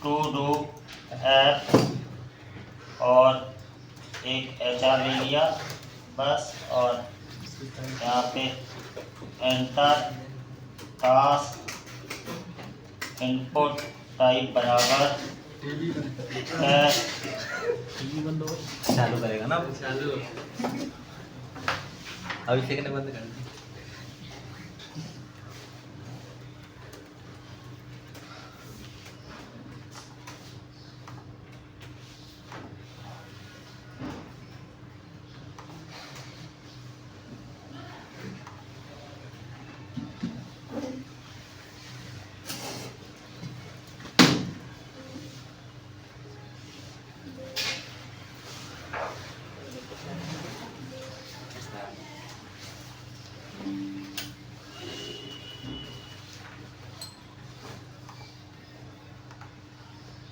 To do app और एक HR ले लिया बस, और यहाँ पे एंटर टास्क इनपुट टाइप बराबर है। चालू करेगा ना चालू, अभिषेक ने बंद कर दिया।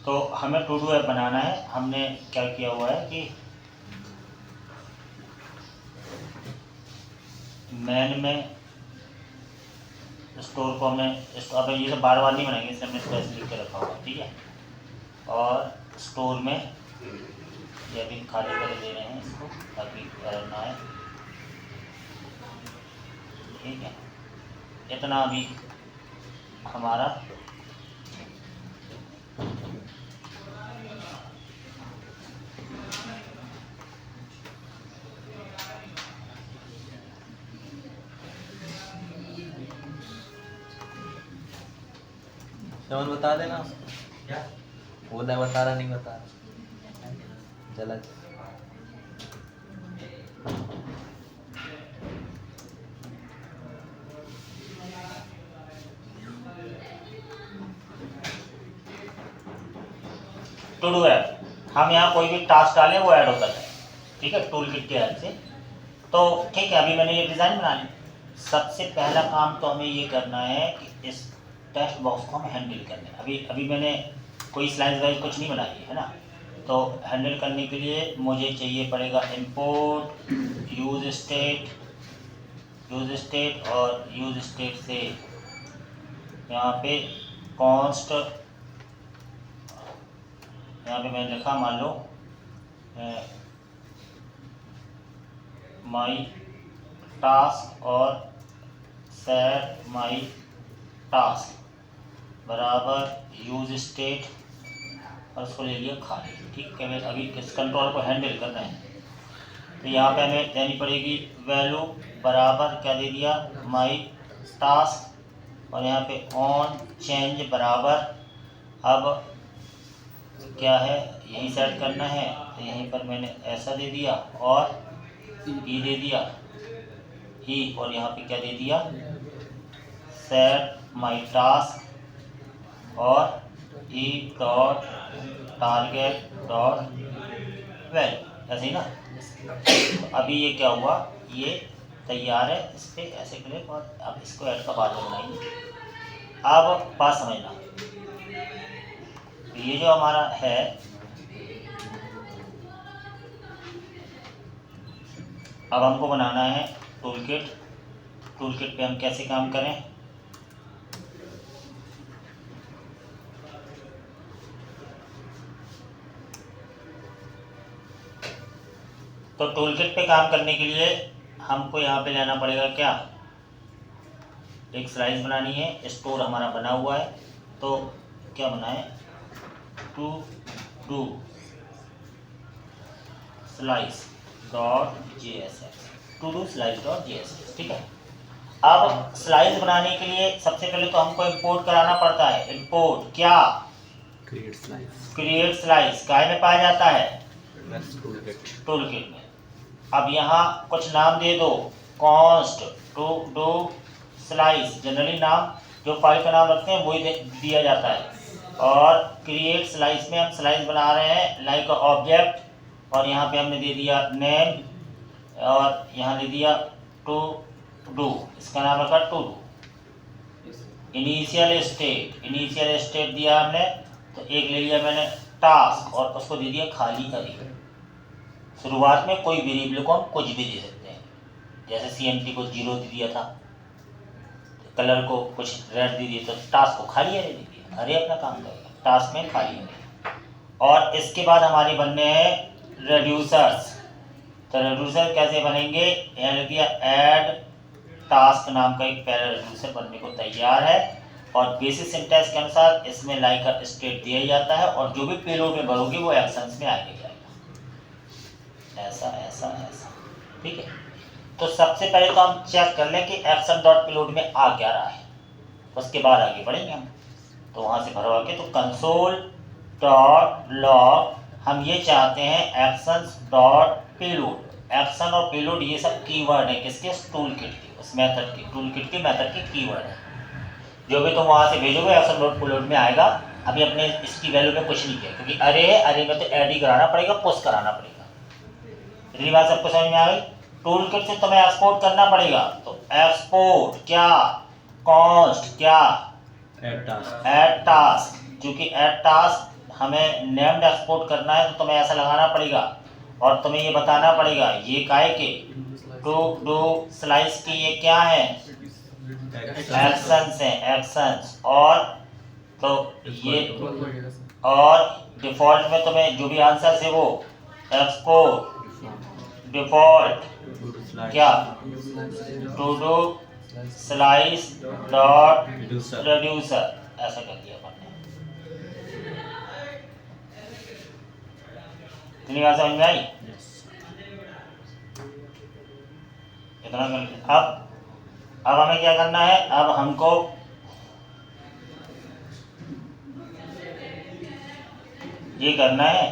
तो हमें टू डू ऐप बनाना है। हमने क्या किया हुआ है कि मैन में स्टोर को हमने अब ये सब बार बार नहीं बनाएंगे, इसलिए हमने इसको ऐसे लिख के रखा हुआ है, ठीक है। और स्टोर में ये अभी खाली कर दे रहे हैं इसको ताकि एरर ना आए, ठीक है। इतना अभी हमारा चमन बता देना उसको। क्या वो नहीं बता रहा, नहीं बता रहा, जला टू डू ऐप। हम यहाँ कोई भी टास्क डालें वो ऐड होता है, ठीक है, टूल किट के हेल्प से। तो ठीक है, अभी मैंने ये डिज़ाइन बना ली। सबसे पहला काम तो हमें ये करना है कि इस टेक्स्ट बॉक्स को हम हैंडल करना है। अभी मैंने कोई स्लाइड वाइज कुछ नहीं बनाई है ना। तो हैंडल करने के लिए मुझे चाहिए पड़ेगा इंपोर्ट यूज स्टेट और यूज स्टेट से यहाँ पे कॉन्स्ट, यहाँ पे मैंने लिखा मान लो माई टास्क और सेट माई टास्क बराबर यूज स्टेट और उसको ले लिया खाली, ठीक है। अभी इस कंट्रोल को हैंडल करना है तो यहाँ पे हमें देनी पड़ेगी वैल्यू बराबर क्या दे दिया माई टास्क, और यहाँ पे ऑन चेंज बराबर, अब क्या है यही सेट करना है तो यहीं पर मैंने ऐसा दे दिया और ई दे दिया ई, और यहाँ पे क्या दे दिया सेट माई टास्क और E dot target dot value, ऐसे ही ना। तो अभी ये क्या हुआ, ये तैयार है, इस पर ऐसे क्लिक और अब इसको ऐड का बाद में बनाएंगे। अब बात समझना, तो ये जो हमारा है अब हमको बनाना है टूल किट पे हम कैसे काम करें। तो टूल किट पे काम करने के लिए हमको यहाँ पे लेना पड़ेगा क्या, एक स्लाइस बनानी है। स्टोर हमारा बना हुआ है तो क्या बनाए to do slice dot JSX, to do slice dot JSX, ठीक है। अब स्लाइस बनाने के लिए सबसे पहले तो हमको इंपोर्ट कराना पड़ता है। इंपोर्ट क्या, क्रिएट स्लाइस काय में पाया जाता है टूल किट में। अब यहाँ कुछ नाम दे दो, const to do slice, generally नाम जो फाइल का नाम रखते हैं वही दिया जाता है। और क्रिएट स्लाइस में हम स्लाइस बना रहे हैं लाइक ऑब्जेक्ट, और यहाँ पे हमने दे दिया नेम और यहाँ दे दिया टू डू, इसका नाम रखा टू डू। इनिशियल स्टेट दिया हमने, तो एक ले लिया मैंने टास्क और उसको दे दिया खाली अभी। शुरुआत में कोई वेरिएबल को हम कुछ भी दे सकते हैं, जैसे CMT को 0 दे दिया था, कलर को कुछ रेड दे दिया, तो टास्क को खाली अरे दे दिया। अरे अपना काम करेगा, टास्क में खाली है। और इसके बाद हमारे बनने हैं रेड्यूसर्स। तो रेड्यूसर कैसे बनेंगे, यहाँ लिख दिया ऐड टास्क नाम का एक पैरा रेड्यूसर बनने को तैयार है। और बेसिक सिंटैक्स के अनुसार इसमें लाइक का स्टेट दिया जाता है और जो भी पेलोड में भरोगे वो एक्शंस में आगे जाएगा, ऐसा ऐसा ऐसा। ठीक है, तो सबसे पहले तो हम चेक कर लें कि एक्शन डॉट पेलोड में आ क्या रहा है, उसके बाद आगे बढ़ेंगे हम। तो वहाँ से भरवा के तो कंसोल डॉट लॉग हम ये चाहते हैं एक्शंस डॉट पेलोड। एक्शन और पेलोड ये सब कीवर्ड है किसके, टूल किट के, उस मेथड के, टूल किट के मेथड के कीवर्ड है। जो भी तुम वहाँ से भेजोगे एक्शन डॉट पेलोड में आएगा। अभी अपने इसकी वैल्यू में कुछ नहीं किया क्योंकि अरे है, अरे में तो ऐड ही कराना पड़ेगा, पुश कराना पड़ेगा। इतनी बात सबको समझ में आ गई। टूल किट से तुम्हें एक्सपोर्ट करना पड़ेगा, तो एक्सपोर्ट क्या, कॉन्स्ट क्या, ऐड टास्क। क्योंकि ऐड टास्क हमें नेम्ड एक्सपोर्ट करना है तो तुम्हें ऐसा लगाना पड़ेगा और तुम्हें ये बताना पड़ेगा ये काहे के टू डू स्लाइस की ये क्या है, एक्शंस हैं, एक्शंस। और तो ये और डिफॉल्ट में तुम्हें जो भी आंसर है वो एक्सपोर्ट डिफॉल्ट क्या to do slice dot reducer, ऐसा कर दिया अपन ने। इतनी बात समझ में आई, इतना कर। अब हमें क्या करना है, अब हमको ये करना है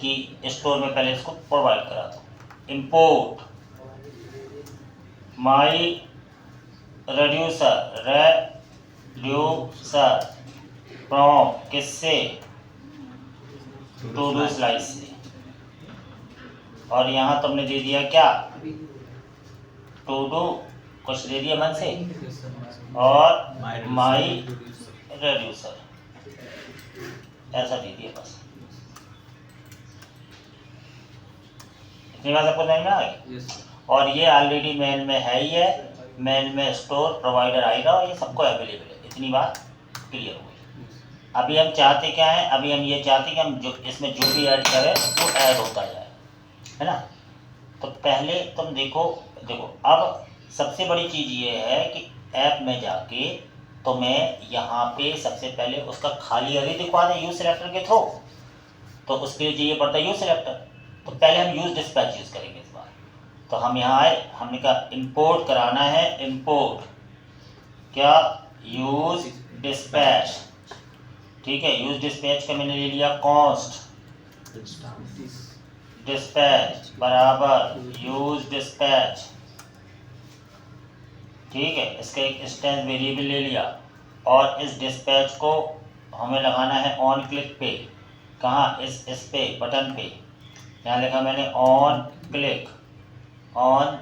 कि स्टोर में पहले इसको प्रोवाइड करा दो। इंपोर्ट माई रेड्यूसर फ्रॉम किससे, टू डू स्लाइस से। और यहाँ तुमने दे दिया क्या, टू डू कुछ दे दिया मन से और माई रेड्यूसर ऐसा दे दिया बस। इतनी बात आपको समझ में आ गई। और ये ऑलरेडी मेल में है ही है, मेल में स्टोर प्रोवाइडर आएगा और ये सबको अवेलेबल है। इतनी बात क्लियर हो गई। अभी हम चाहते क्या है, अभी हम ये चाहते हैं कि हम जो इसमें जो भी ऐड करें वो ऐड होता जाए, है ना। तो पहले तुम देखो अब सबसे बड़ी चीज़ ये है कि ऐप में जाके तुम्हें यहाँ पे सबसे पहले उसका खाली अरे दिखवा दें यूज सिलेक्टर के थ्रू। तो उसके लिए चाहिए पड़ता है यूज सिलेक्टर। तो पहले हम यूज डिस्पैच यूज़ करेंगे इस बार। तो हम यहाँ आए, हमने कहा इंपोर्ट कराना है, इंपोर्ट क्या, यूज डिस्पैच। ठीक है, यूज डिस्पैच का मैंने ले लिया कॉन्स्ट डिस्पैच बराबर यूज डिस्पैच। ठीक है, इसका एक इंस्टेंस वेरिएबल ले लिया और इस डिस्पैच को हमें लगाना है ऑन क्लिक पे। कहाँ, इस पे बटन पे, यहाँ लिखा मैंने ऑन क्लिक, ऑन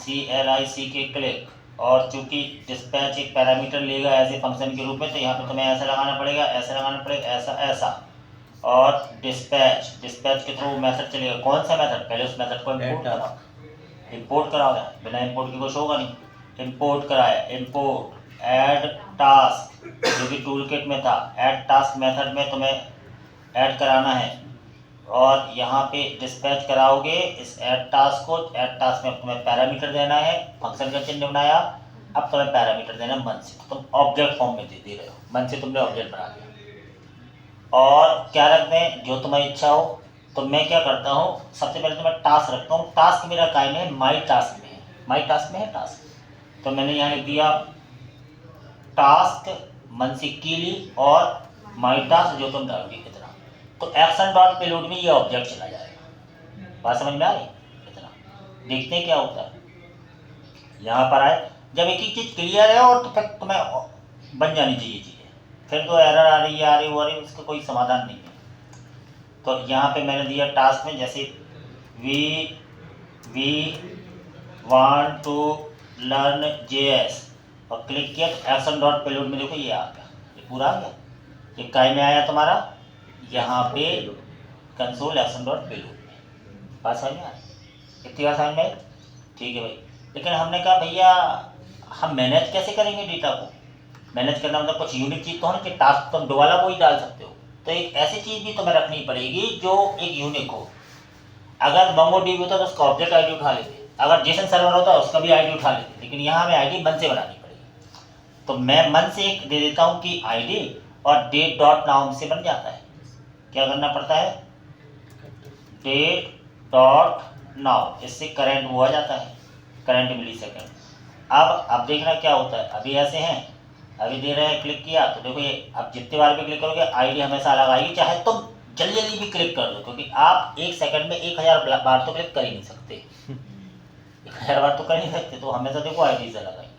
CLIC के क्लिक। और चूंकि डिस्पैच एक पैरामीटर लेगा एज ए फंक्शन के रूप में, तो यहाँ पे तुम्हें ऐसा लगाना पड़ेगा, ऐसा लगाना पड़ेगा, ऐसा ऐसा। और डिस्पैच के थ्रू मेथड चलेगा। कौन सा मेथड, पहले उस मेथड को इंपोर्ट कराओ, बिना इंपोर्ट के कुछ होगा नहीं। इंपोर्ट कराया, इंपोर्ट ऐड टास्क जो कि टूल किट में था, ऐड टास्क मेथड में तुम्हें ऐड कराना है। और यहाँ पे डिस्पैच कराओगे इस ऐड टास्क को। ऐड टास्क में तुम्हें पैरामीटर देना है, फंक्शन का चिन्ह बनाया, अब तुम्हें पैरामीटर देना मन से। तुम ऑब्जेक्ट फॉर्म में दे रहे हो, मन से तुमने ऑब्जेक्ट बना दिया। और क्या रख दें, जो तुम्हारी इच्छा हो। तो मैं क्या करता हूँ, सबसे पहले तो मैं टास्क रखता हूँ। टास्क मेरा काय में है, माई टास्क में है, माई टास्क में है टास्क। तो मैंने यहाँ लिख दिया टास्क मन से की ली और माई टास्क जो तुम डालोगे इतना। तो एक्शन डॉट पेलोड में ये ऑब्जेक्ट चला जाएगा। बात समझ में आ रही, इतना देखते हैं क्या होता है। यहाँ पर आए, जब एक ही चीज़ क्लियर है और तो फिर तुम्हें बन जानी चाहिए चीज़ें। फिर तो एरर आ रही है, आ रही वो आ रही, उसका कोई समाधान नहीं है। तो यहाँ पे मैंने दिया टास्क में, जैसे we want to learn JS और क्लिक किया तो एक्शन डॉट पेलोड में देखो ये आ गया, ये पूरा आ गया। ये काय में आया तुम्हारा, यहाँ पे कंसोल एक्शन डॉट पेलोड में। बात समझ में आ रही, इतनी बात समझ में आई। ठीक है भाई, लेकिन हमने कहा भैया हम मैनेज कैसे करेंगे डेटा को। मैनेज करना मतलब कुछ यूनिक चीज़ तो है कि टास्क तुम दोबारा वही डाल सकते हो। तो एक ऐसी चीज़ भी तुम्हें रखनी पड़ेगी जो एक यूनिक हो। अगर MongoDB होता तो उसका ऑब्जेक्ट आईडी उठा लेते, अगर JSON सर्वर होता उसका भी आईडी उठा लेते, लेकिन यहाँ हमें आईडी मन से बनानी पड़ेगी। तो मैं मन से एक दे देता हूँ कि आईडी और डेट डॉट नाउ से बन जाता है। क्या करना पड़ता है? डेट डॉट नाउ, इससे करंट वो आ जाता है, करंट मिलीसेकंड। अब देखना क्या होता है। अभी ऐसे हैं, अभी दे रहे हैं, क्लिक किया तो देखो ये अब जितने बार भी क्लिक करोगे आईडी हमेशा अलग आएगी, चाहे तुम जल्दी जल्दी भी क्लिक कर दो, क्योंकि आप एक सेकंड में 1000 बार तो क्लिक कर ही नहीं सकते। 1000 बार तो कर नहीं सकते, तो हमेशा देखो आईडी से अलग आएंगी।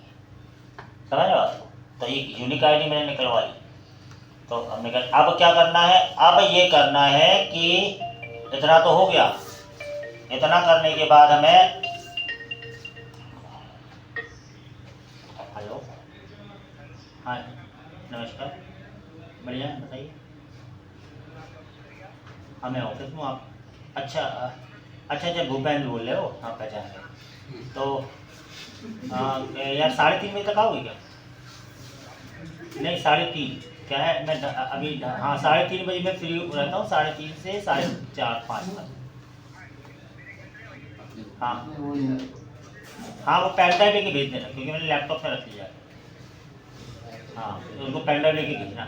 समझ रहे हो बात को? तो एक यूनिक आईडी मैंने निकलवा ली। तो अब क्या करना है? अब ये करना है कि इतना तो हो गया। इतना करने के बाद हमें, हेलो, हाँ नमस्कार, बढ़िया, बताइए। हाँ मैं ऑफिस में, आप? अच्छा अच्छा भूपेंद्र बोल रहे हो? हाँ पहचान गए। तो यार 3:30 बजे तक आओगे क्या? नहीं 3:30 क्या है, मैं अभी हाँ 3:30 बजे मैं फ्री रहता हूँ, 3:30 से 4:30 5 तक। हाँ हाँ वो पेन ड्राइव लेके भेज देना, क्योंकि मैंने लैपटॉप में रख लिया है। हाँ तो उनको पेन ड्राइव लेके भेजना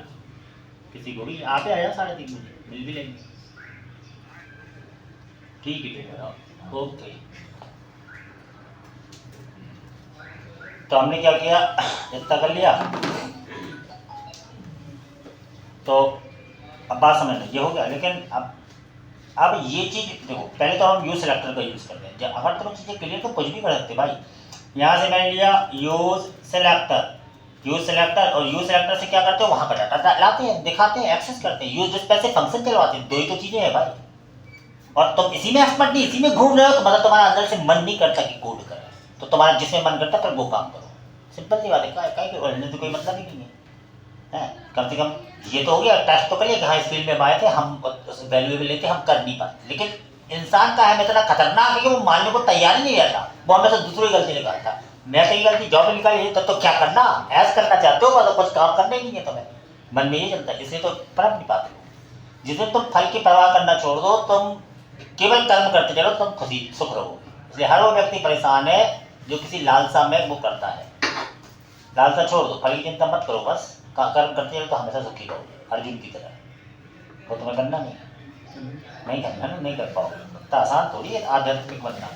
किसी को भी, आप ही आया 3:30 बजे, मिल भी लेंगे। ठीक है, ओके। तो हमने क्या किया, इतना कर लिया। तो अब बात समझ लो, ये हो गया। लेकिन अब ये चीज़ देखो, पहले तो हम यूज सेलेक्टर का यूज़ करते हैं। अगर तुम्हें चीज़ें क्लियर तो कुछ भी कर सकते भाई। यहाँ से मैंने लिया यूज सेलेक्टर, और यूज सेलेक्टर से क्या करते हो, वहाँ का डाटा लाते हैं, दिखाते हैं, एक्सेस करते हैं, यूज स्पेसिफिक फंक्शन चलवाते हैं। दो ही तो चीज़ें हैं भाई। और तुम इसी में एक्सपर्ट नहीं, इसी में घूम रहे हो, तो मतलब तुम्हारा अंदर से मन नहीं करता कि कोड करे, तो तुम्हारा जिसमें मन करता फिर वो काम करो। सिंपल सी बात है, क्या तो कोई मतलब ही नहीं है। कम से कम ये तो हो गया, टेस्ट तो करिए कि हाँ इस फील्ड में हम आए थे, हम वैल्यूएबल लेते, हम कर नहीं पाते। लेकिन इंसान का है इतना खतरनाक है कि वो मानने को तैयार ही नहीं रहता, वो हमेशा दूसरी गलती निकालता। मैं कहीं गलती जॉब निकाली तो क्या करना, ऐसा करना चाहते हो तो कुछ काम करना ही नहीं है तुम्हें, मन में ये चलता है, इसलिए तो पढ़ नहीं पाते हो। जिसमें तुम फल की परवाह करना छोड़ दो, तुम केवल कर्म करते चलो, तुम खुशी सुख रहोगे। इसलिए हर वो व्यक्ति परेशान है जो किसी लालसा में वो करता है। लालसा छोड़ दो, फल की चिंता मत करो, बस कर्म करते चलो तो हमेशा सुखी रहोगे, अर्जुन की तरह। वो तुम्हें करना नहीं करना ना, नहीं कर पाओगे। इतना आसान थोड़ी है आध्यात्मिक बनना।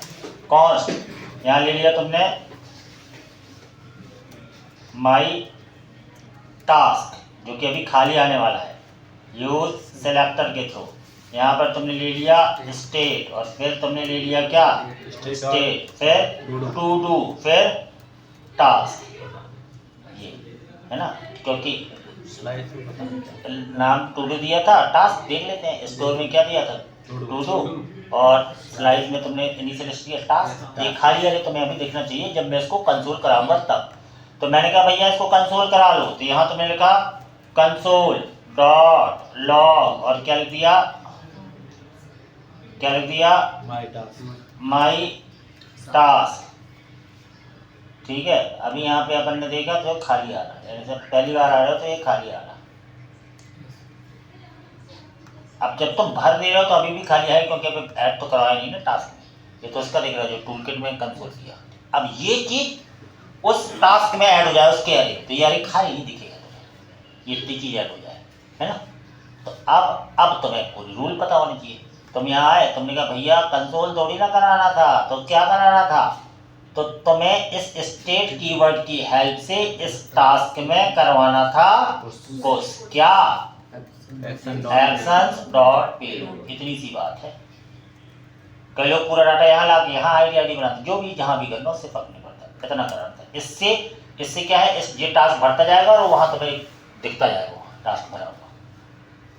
कॉन्स्ट यहाँ ले लिया तुमने, माई टास्क जो कि अभी खाली आने वाला है, यूज सेलेक्टर के थ्रू। यहाँ पर तुमने ले लिया स्टेट, और फिर तुमने ले लिया क्या, स्टेट, फिर टू डू, फिर टास्क, ये है ना। क्योंकि नाम टू डू दिया था, टास्क देख लेते हैं। स्टोर में क्या दिया था, टू डू, और स्लाइड में तुमने इनिशियल दिया टास्क। ये खाली है, तुम्हें अभी देखना चाहिए जब मैं इसको कंसोल कराऊंगा तब। तो मैंने कहा भैया इसको कंसोल करा लो, तो यहाँ तुमने लिखा कंसोल डॉट लॉग, और क्या लिख दिया, माई टास्क। ठीक है, अभी यहाँ पे अपन ने देखा तो खाली आ रहा है, जैसे पहली बार आ रहा है तो ये खाली आ रहा। अब जब तुम भर दे रहे हो तो अभी भी खाली है, क्योंकि अभी ऐड तो करवाया नहीं ना टास्क में। ये तो इसका दिख रहा है जो टूल किट में कंसोल किया। अब ये चीज उस टास्क में ऐड हो जाए, उसके अरे तो ये अरे खाली नहीं दिखेगा तुम्हें, ये इतनी चीज ऐड हो जाए, है ना। तो अब तुम्हें पूरी रूल पता होनी चाहिए। तुम यहाँ आए, तुमने कहा भैया कंसोल थोड़ी ना कराना था, तो क्या कराना था, तो तुम्हें इस स्टेट कीवर्ड की हेल्प से इस टास्क में करवाना था पुश, क्या, एक्शंस डॉट पेलोड। इतनी सी बात है। कई लोग पूरा डाटा यहाँ ला के यहाँ आईडी बनाते, जो भी जहाँ भी करना उससे फर्क नहीं पड़ता, इतना कराना था। इससे क्या है, ये टास्क बढ़ता जाएगा और वहाँ तुम्हें दिखता जाएगा टास्क भरा हुआ।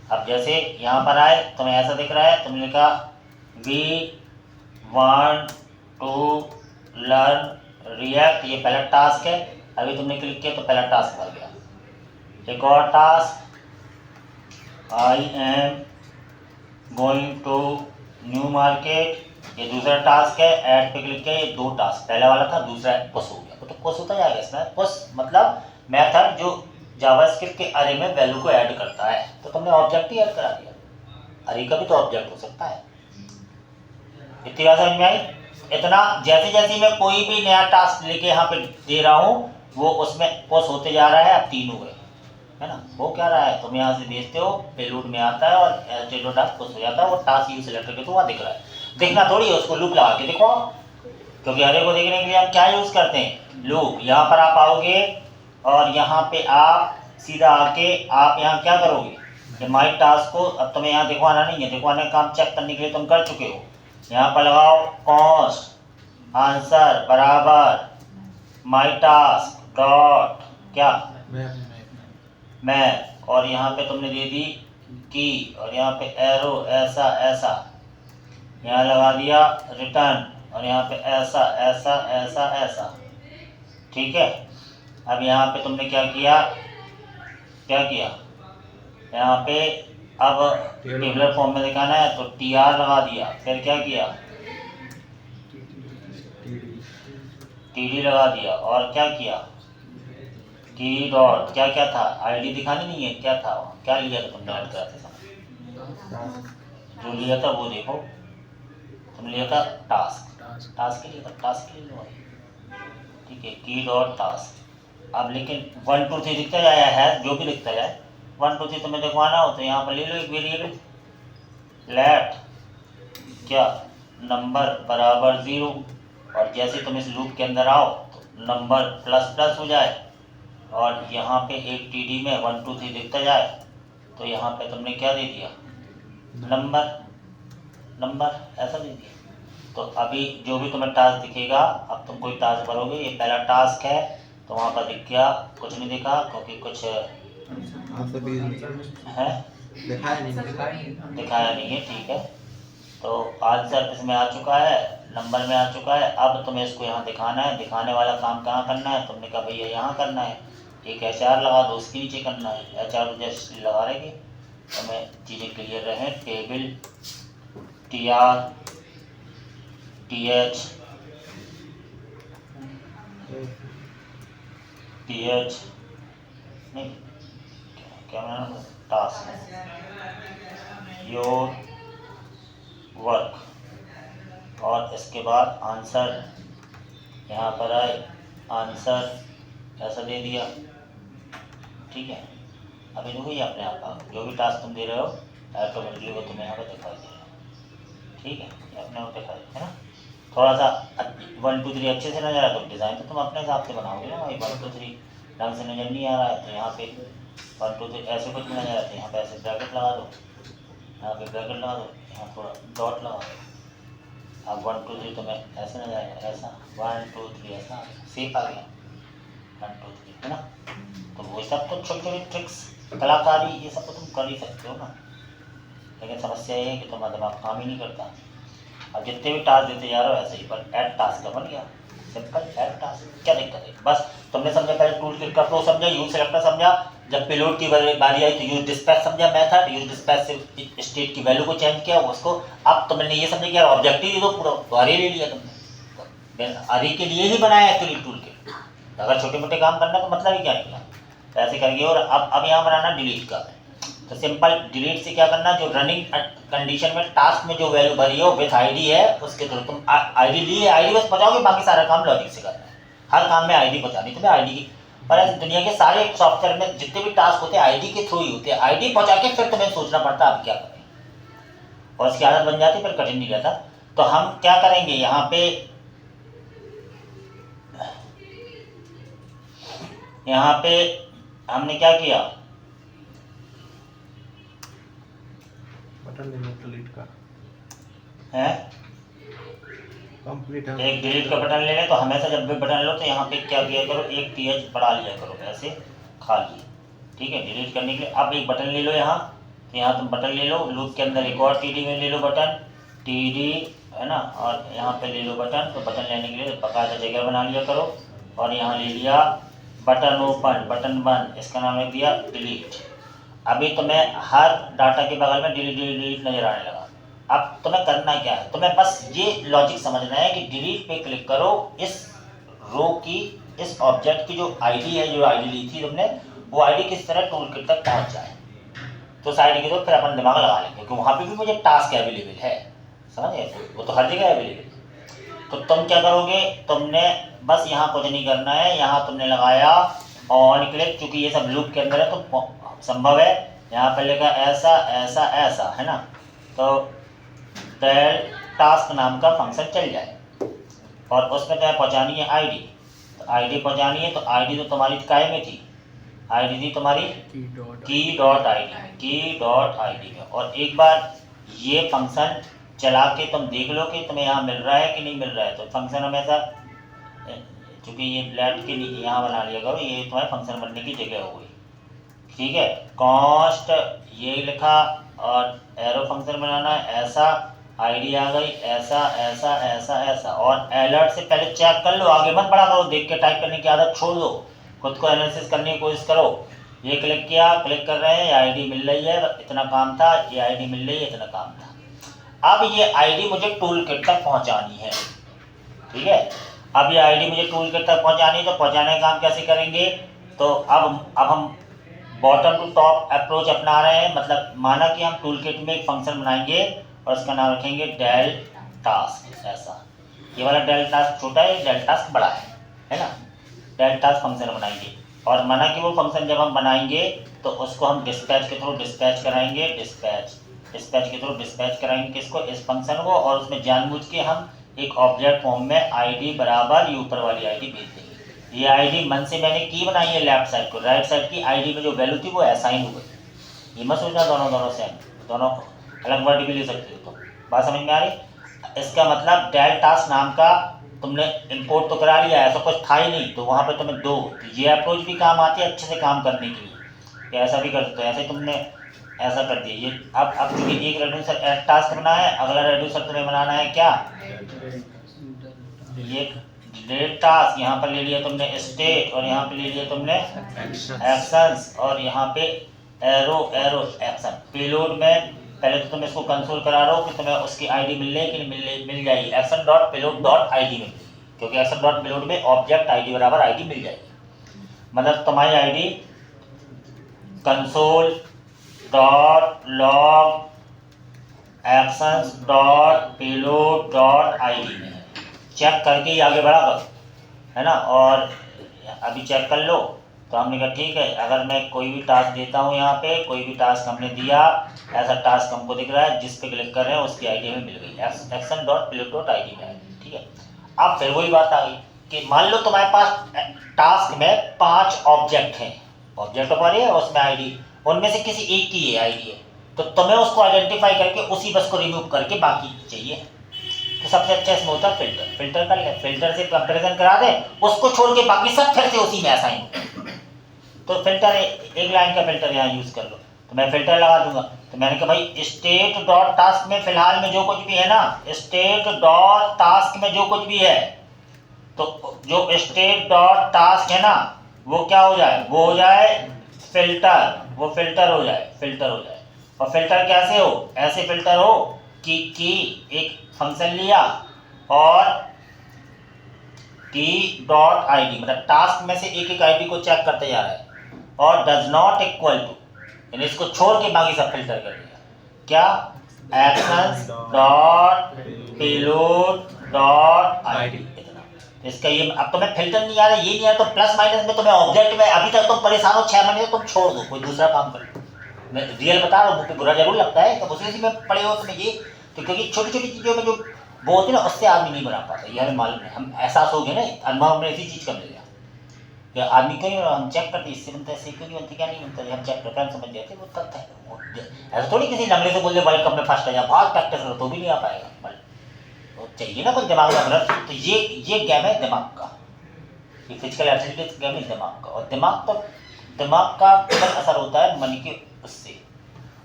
अब जैसे यहाँ पर आए, तुम्हें ऐसा दिख रहा है, तुमने कहा we want to learn react, ये पहला टास्क है। अभी तुमने क्लिक किया तो पहला टास्क भर गया। एक और task, I am going to New Market, ये दूसरा टास्क है। ऐड पे क्लिक किया, ये दो टास्क, पहला वाला था, दूसरा पुश हो गया। तो पुश होता जाएगा इसमें। पुश मतलब मेथड जो जावास्क्रिप्ट के अरे में वैल्यू को ऐड करता है, तो तुमने ऑब्जेक्ट ही ऐड करा दिया। अरे का भी तो ऑब्जेक्ट हो सकता है। इतनी बात समझ में आई? इतना जैसे जैसे मैं कोई भी नया टास्क लेके यहाँ पे दे रहा हूँ वो उसमें पुश होते जा रहा है। अब 3 हो गए, है ना। वो क्या रहा है, तुम यहाँ से भेजते हो, पेलोड में आता है और टेलो टास्क पुश हो जाता है। वो टास्क यू सिलेक्ट करके तो वहाँ दिख रहा है, दिखना थोड़ी है, उसको लूप लगा के देखो। क्योंकि अरे को देखने के लिए हम क्या यूज़ करते हैं, लूप। यहाँ पर आप आओगे और यहाँ पे आप सीधा आके आप यहाँ क्या करोगे, माई टास्क को अब तुम्हें यहाँ दिखवाना नहीं है, दिखवाने का काम चेक करने के लिए तुम कर चुके हो। यहाँ पर लगाओ कॉन्स्ट आंसर बराबर माई टास्क डॉट क्या मैप, और यहाँ पे तुमने दे दी की, और यहाँ पे एरो ऐसा ऐसा, यहाँ लगा दिया रिटर्न, और यहाँ पे ऐसा ऐसा ऐसा ऐसा, ठीक है। अब यहाँ पे तुमने क्या किया, यहाँ पे अब टेबलर फॉर्म में दिखाना है तो TR लगा दिया, फिर क्या किया, TD लगा दिया, और क्या किया, की डॉट क्या क्या था, ID दिखानी नहीं है, क्या था, क्या लिया था तुमने ऐड कराते समय, जो लिया था वो देखो, तुमने लिया था टास्क के लिए, टास्क के लिए लो, ठीक है, की डॉट टास्क। अब लेकिन 1 2 3 दिखता जाए है, जो भी दिखता जाए 1 2 3 तुम्हें दिखवाना हो तो यहाँ पर ले लो एक वेरिएबल, लेट क्या नंबर बराबर 0, और जैसे तुम इस लूप के अंदर आओ तो नंबर प्लस प्लस हो जाए, और यहाँ पे एक TD में 1 2 3 दिखता जाए तो यहाँ पे तुमने क्या दे दिया, नंबर ऐसा दे दिया। तो अभी जो भी तुम्हें टास्क दिखेगा, अब तुम कोई टास्क भरोगे, ये पहला टास्क है तो वहाँ पर दिख गया, कुछ नहीं दिखा क्योंकि कुछ है दिखाया नहीं है, ठीक है। तो आंसर इसमें आ चुका है, नंबर में आ चुका है। अब तुम्हें इसको यहाँ दिखाना है, दिखाने वाला काम कहाँ करना है, तुमने कहा भैया यहाँ करना है, एक HR लगा दो, उसके नीचे करना है, HR जैसे लगा रहेगी तो मैं चीज़ें क्लियर रहें, टेबल TR TH नहीं क्या बनाना, टास्क योर वर्क, और इसके बाद आंसर यहाँ पर आए, आंसर ऐसा दे दिया, ठीक है। अभी देखो ये अपने आप जो भी टास्क तुम दे रहे हो ऑटोमेटिकली वो तुम्हें यहाँ पर दिखाई दे रहा है, ठीक है, ये अपने आप दिखाई है ना। थोड़ा सा 1 2 3 अच्छे से नजर आया तो डिज़ाइन तो तुम अपने हिसाब से बनाओगे ना भाई। 1 2 3 ढंग से नजर नहीं आ रहा है तो यहाँ पे 1 2 3 ऐसे कुछ नजर आता है, यहाँ पे ऐसे ब्रैकेट लगा दो, यहाँ पे ब्रैकेट लगा दो, यहाँ थोड़ा डॉट लगा दो। अब 1 2 3 तुम्हें ऐसे नजर आएगा, ऐसा 1 2 3 ऐसा सेप आ गया 1 2 3, है ना। तो वो सब तो छोटी छोटी ट्रिक्स कलाकारी ये सब तो तुम कर ही सकते हो ना, लेकिन समस्या ये है कि तुम्हारा दिमाग काम ही नहीं करता। अब जितने भी टास्क देते जा रहे हो ऐसे ही, पर ऐड टास्क का बन गया, सिंपल ऐड टास्क, क्या दिक्कत है। बस तुमने समझा, पहले टूल किट का फ्लो समझा, यूज सेलेक्टर समझा, जब पेलोड की बारी आई तो यूज डिस्पैच समझा, मेथड यूज डिस्पैच से स्टेट की वैल्यू को चेंज किया उसको। अब तुमने ये समझा कि यार ऑब्जेक्टिव दे दो पूरा, तो अरे ले लिया तुमने, अरे के लिए ही बनाया एक्चुअली टूल किट। अगर छोटे मोटे काम करना तो मतलब ही क्या निकला, ऐसे करिए। और अब यहाँ बनाना डिलीट का, तो सिंपल डिलीट से क्या करना, जो रनिंग कंडीशन में टास्क में जो वैल्यू भरी हो विथ ID है उसके थ्रू तुम ID लिए, ID बस पहुँचाओगे, बाकी सारा काम लॉजिक से करना है। हर काम में ID पहुँचानी तुम्हें, ID की। पर ऐसे दुनिया के सारे सॉफ्टवेयर में जितने भी टास्क होते हैं ID के थ्रू ही होते हैं। ID पहुँचा के फिर तुम्हें सोचना पड़ता है अब क्या करें, और इसकी आदत बन जाती है, फिर कठिन नहीं रहता। तो हम क्या करेंगे, यहाँ पे हमने क्या किया, बटन डिलीट का है कंप्लीट है, एक डिलीट का बटन ले लें। तो हमेशा जब भी बटन लो तो यहाँ पे क्या किया करो, एक TH बढ़ा लिया करो, ऐसे खाली, ठीक है, डिलीट करने के लिए। अब एक बटन ले लो यहाँ, तो यहाँ तुम बटन ले लो, लूप के अंदर एक और TD में ले लो बटन, TD है ना, और यहाँ पे ले लो बटन। तो बटन लेने के लिए बकायदा जगह बना लिया करो, और यहाँ ले लिया बटन ओपन, बटन बंद, इसका नाम लिख दिया डिलीट। अभी तुम्हें हर डाटा के बगल में डिलीट डिलीट डिलीट नजर आने लगा। अब तुम्हें करना क्या है, तुम्हें बस ये लॉजिक समझना है कि डिलीट पे क्लिक करो, इस रो की, इस ऑब्जेक्ट की जो ID है, जो ID ली थी तुमने, वो आईडी किस तरह टूल किट तक पहुंच जाए। तो उस आईडी के तो फिर अपन दिमाग लगा लेंगे क्योंकि वहाँ पे भी मुझे टास्क अवेलेबल है, समझे, वो तो हर जगह अवेलेबल। तो तुम क्या करोगे, तुमने बस यहाँ कुछ नहीं करना है, यहाँ तुमने लगाया ऑन क्लिक, क्योंकि ये सब लूप के अंदर है तो संभव है, यहाँ पर लिखा ऐसा ऐसा ऐसा है ना, तो del टास्क नाम का फंक्शन चल जाए और उसमें क्या पहुँचानी है आईडी, तो आईडी पहुँचानी है, तो आईडी तो तुम्हारी काय में थी, आईडी थी तुम्हारी की डॉट आईडी में। और एक बार ये फंक्शन चला के तुम देख लो कि तुम्हें यहाँ मिल रहा है कि नहीं मिल रहा है। तो फंक्शन हमेशा, चूँकि ये लेफ्ट के नीचे यहाँ बना लिया करो, ये तुम्हारे फंक्शन बनने की जगह हो गई, ठीक है। कॉन्स्ट ये लिखा और एरो फंक्शन बनाना है, ऐसा आईडी आ गई, ऐसा ऐसा ऐसा ऐसा। और अलर्ट से पहले चेक कर लो, आगे मत बढ़ा करो, देख के टाइप करने की आदत छोड़ दो, खुद को एनालिसिस करने की कोशिश करो। ये क्लिक किया, क्लिक कर रहे हैं, ये आईडी मिल रही है, इतना काम था, ये आईडी मिल रही है, इतना काम था। अब ये आईडी मुझे टूल किट तक पहुंचानी है, ठीक है। अब ये आईडी मुझे टूल किट तक पहुंचानी है, तो पहुंचाने का काम कैसे करेंगे, तो अब हम बॉटम टू टॉप अप्रोच अपना रहे हैं। मतलब माना कि हम टूल किट में एक फंक्शन बनाएंगे और उसका नाम रखेंगे डेल टास्क, ऐसा। ये वाला डेल टास्क छोटा है, डेल टास्क बड़ा है ना। डेल टास्क फंक्शन बनाएंगे और माना कि वो फंक्शन जब हम बनाएंगे तो उसको हम डिस्पैच के थ्रू डिस्पैच कराएंगे, डिस्पैच के थ्रू डिस्पैच कराएंगे किसको, इस फंक्शन को। और उसमें जानबूझ के हम एक ऑब्जेक्ट फॉर्म में आईडी बराबर ये ऊपर वाली आईडी भेज देंगे। ये आईडी मन से मैंने की बनाई है लेफ्ट साइड को, राइट साइड की आईडी में जो वैल्यू थी वो असाइन हो गई। ये मत सोचना दोनों सेम, दोनों अलग वर्ड भी ले सकते हो। तो बात समझ में आ रही। इसका मतलब डेल टास्क नाम का तुमने इंपोर्ट तो करा लिया, ऐसा कुछ था ही नहीं, तो वहाँ पे तुम्हें दो, तो ये अप्रोच भी काम आती है अच्छे से काम करने के लिए, कि ऐसा भी कर सकते हो। ऐसे तुमने ऐसा कर दिया। ये अब चूँकि एक रेड्यूसर एड टास्क बना है, अगला रेड्यूसर तुम्हें बनाना है क्या, ये डेट टास्क। यहाँ पर ले लिया तुमने स्टेट और यहाँ पे ले लिया तुमने एक्शंस और यहाँ पे एरो एक्शन। पेलोड में पहले तो तुम इसको कंसोल करा रहे हो कि तुम्हें उसकी आईडी मिल रही कि मिल जाएगी, action dot payload dot ID में, क्योंकि एक्शन डॉट पेलोड में ऑब्जेक्ट आईडी बराबर आईडी मिल जाएगी। मतलब तुम्हारी ID console dot log actions dot payload dot ID में चेक करके ही आगे बढ़ा करो, है ना। और अभी चेक कर लो, तो हमने कहा ठीक है, अगर मैं कोई भी टास्क देता हूँ, यहाँ पे कोई भी टास्क हमने दिया, ऐसा टास्क हमको दिख रहा है, जिस पे क्लिक कर रहे हैं उसकी आईडी हमें मिल गई, action dot payload dot ID में, ठीक है। अब फिर वही बात आ गई कि मान लो तुम्हारे पास टास्क में 5 ऑब्जेक्ट हैं, ऑब्जेक्ट हमारे है उसमें आईडी, उनमें से किसी एक की ये आईडी है, तो तुम्हें उसको आइडेंटिफाई करके उसी बस को रिमूव करके बाकी चाहिए। तो सबसे अच्छा इसमें होता है फिल्टर कर ले, फिल्टर से कंपैरिजन करा दे, उसको छोड़ के बाकी सब फिर से उसी में असाइन हो। तो फिल्टर एक लाइन का फिल्टर यहाँ यूज कर लो, तो मैं फिल्टर लगा दूंगा। तो मैंने कहा भाई स्टेट डॉट टास्क में फिलहाल में जो कुछ भी है ना, स्टेट डॉट टास्क में जो कुछ भी है, तो जो स्टेट डॉट टास्क है ना वो क्या हो जाए, वो हो जाए फिल्टर, वो फिल्टर हो जाए। और फिल्टर कैसे हो, ऐसे फिल्टर हो कि एक फंक्शन लिया और की डॉट आईडी, मतलब टास्क में से एक आईडी को चेक करते जा रहा है, और डज नॉट इक्वल टू, यानी इसको छोड़ के बाकी सब फिल्टर कर दिया। क्या, actions dot payload dot ID, इसका ये। अब तुम्हें फिल्टर नहीं आ रहा, ये नहीं आ रहा, तो प्लस माइनस में तुम्हें ऑब्जेक्ट में अभी तक तुम परेशान हो, 6 महीने तुम छोड़ दो, कोई दूसरा काम कर लो। मैं रियल बता रहा हूँ, मुझे बुरा जरूर लगता है, तो उसी में पड़े हो तुम्हें ये, तो क्योंकि छोटी छोटी चीज़ों में जो वो होती है ना, उससे आदमी नहीं बना पाता, ये हमें मालूम है, हम एहसास हो गया ना, अनुभव में इसी चीज़ का मिल गया कि आदमी क्यों, हम चेक करते इससे बनता है, इससे क्यों नहीं बनता, क्या नहीं बनता, हम चेक करते हम समझ जाते वो तथ्य है। ऐसा थोड़ी किसी लंगड़े से बोल दे वर्ल्ड कप में फर्स्ट आ जा, बहुत प्रैक्टिस करो तो भी नहीं आ पाएगा, तो चाहिए ना कुछ दिमाग में। तो ये गेम है दिमाग का, ये फिजिकल एक्टिविटी गेम है दिमाग का। और दिमाग का बहुत असर होता है मन के उससे,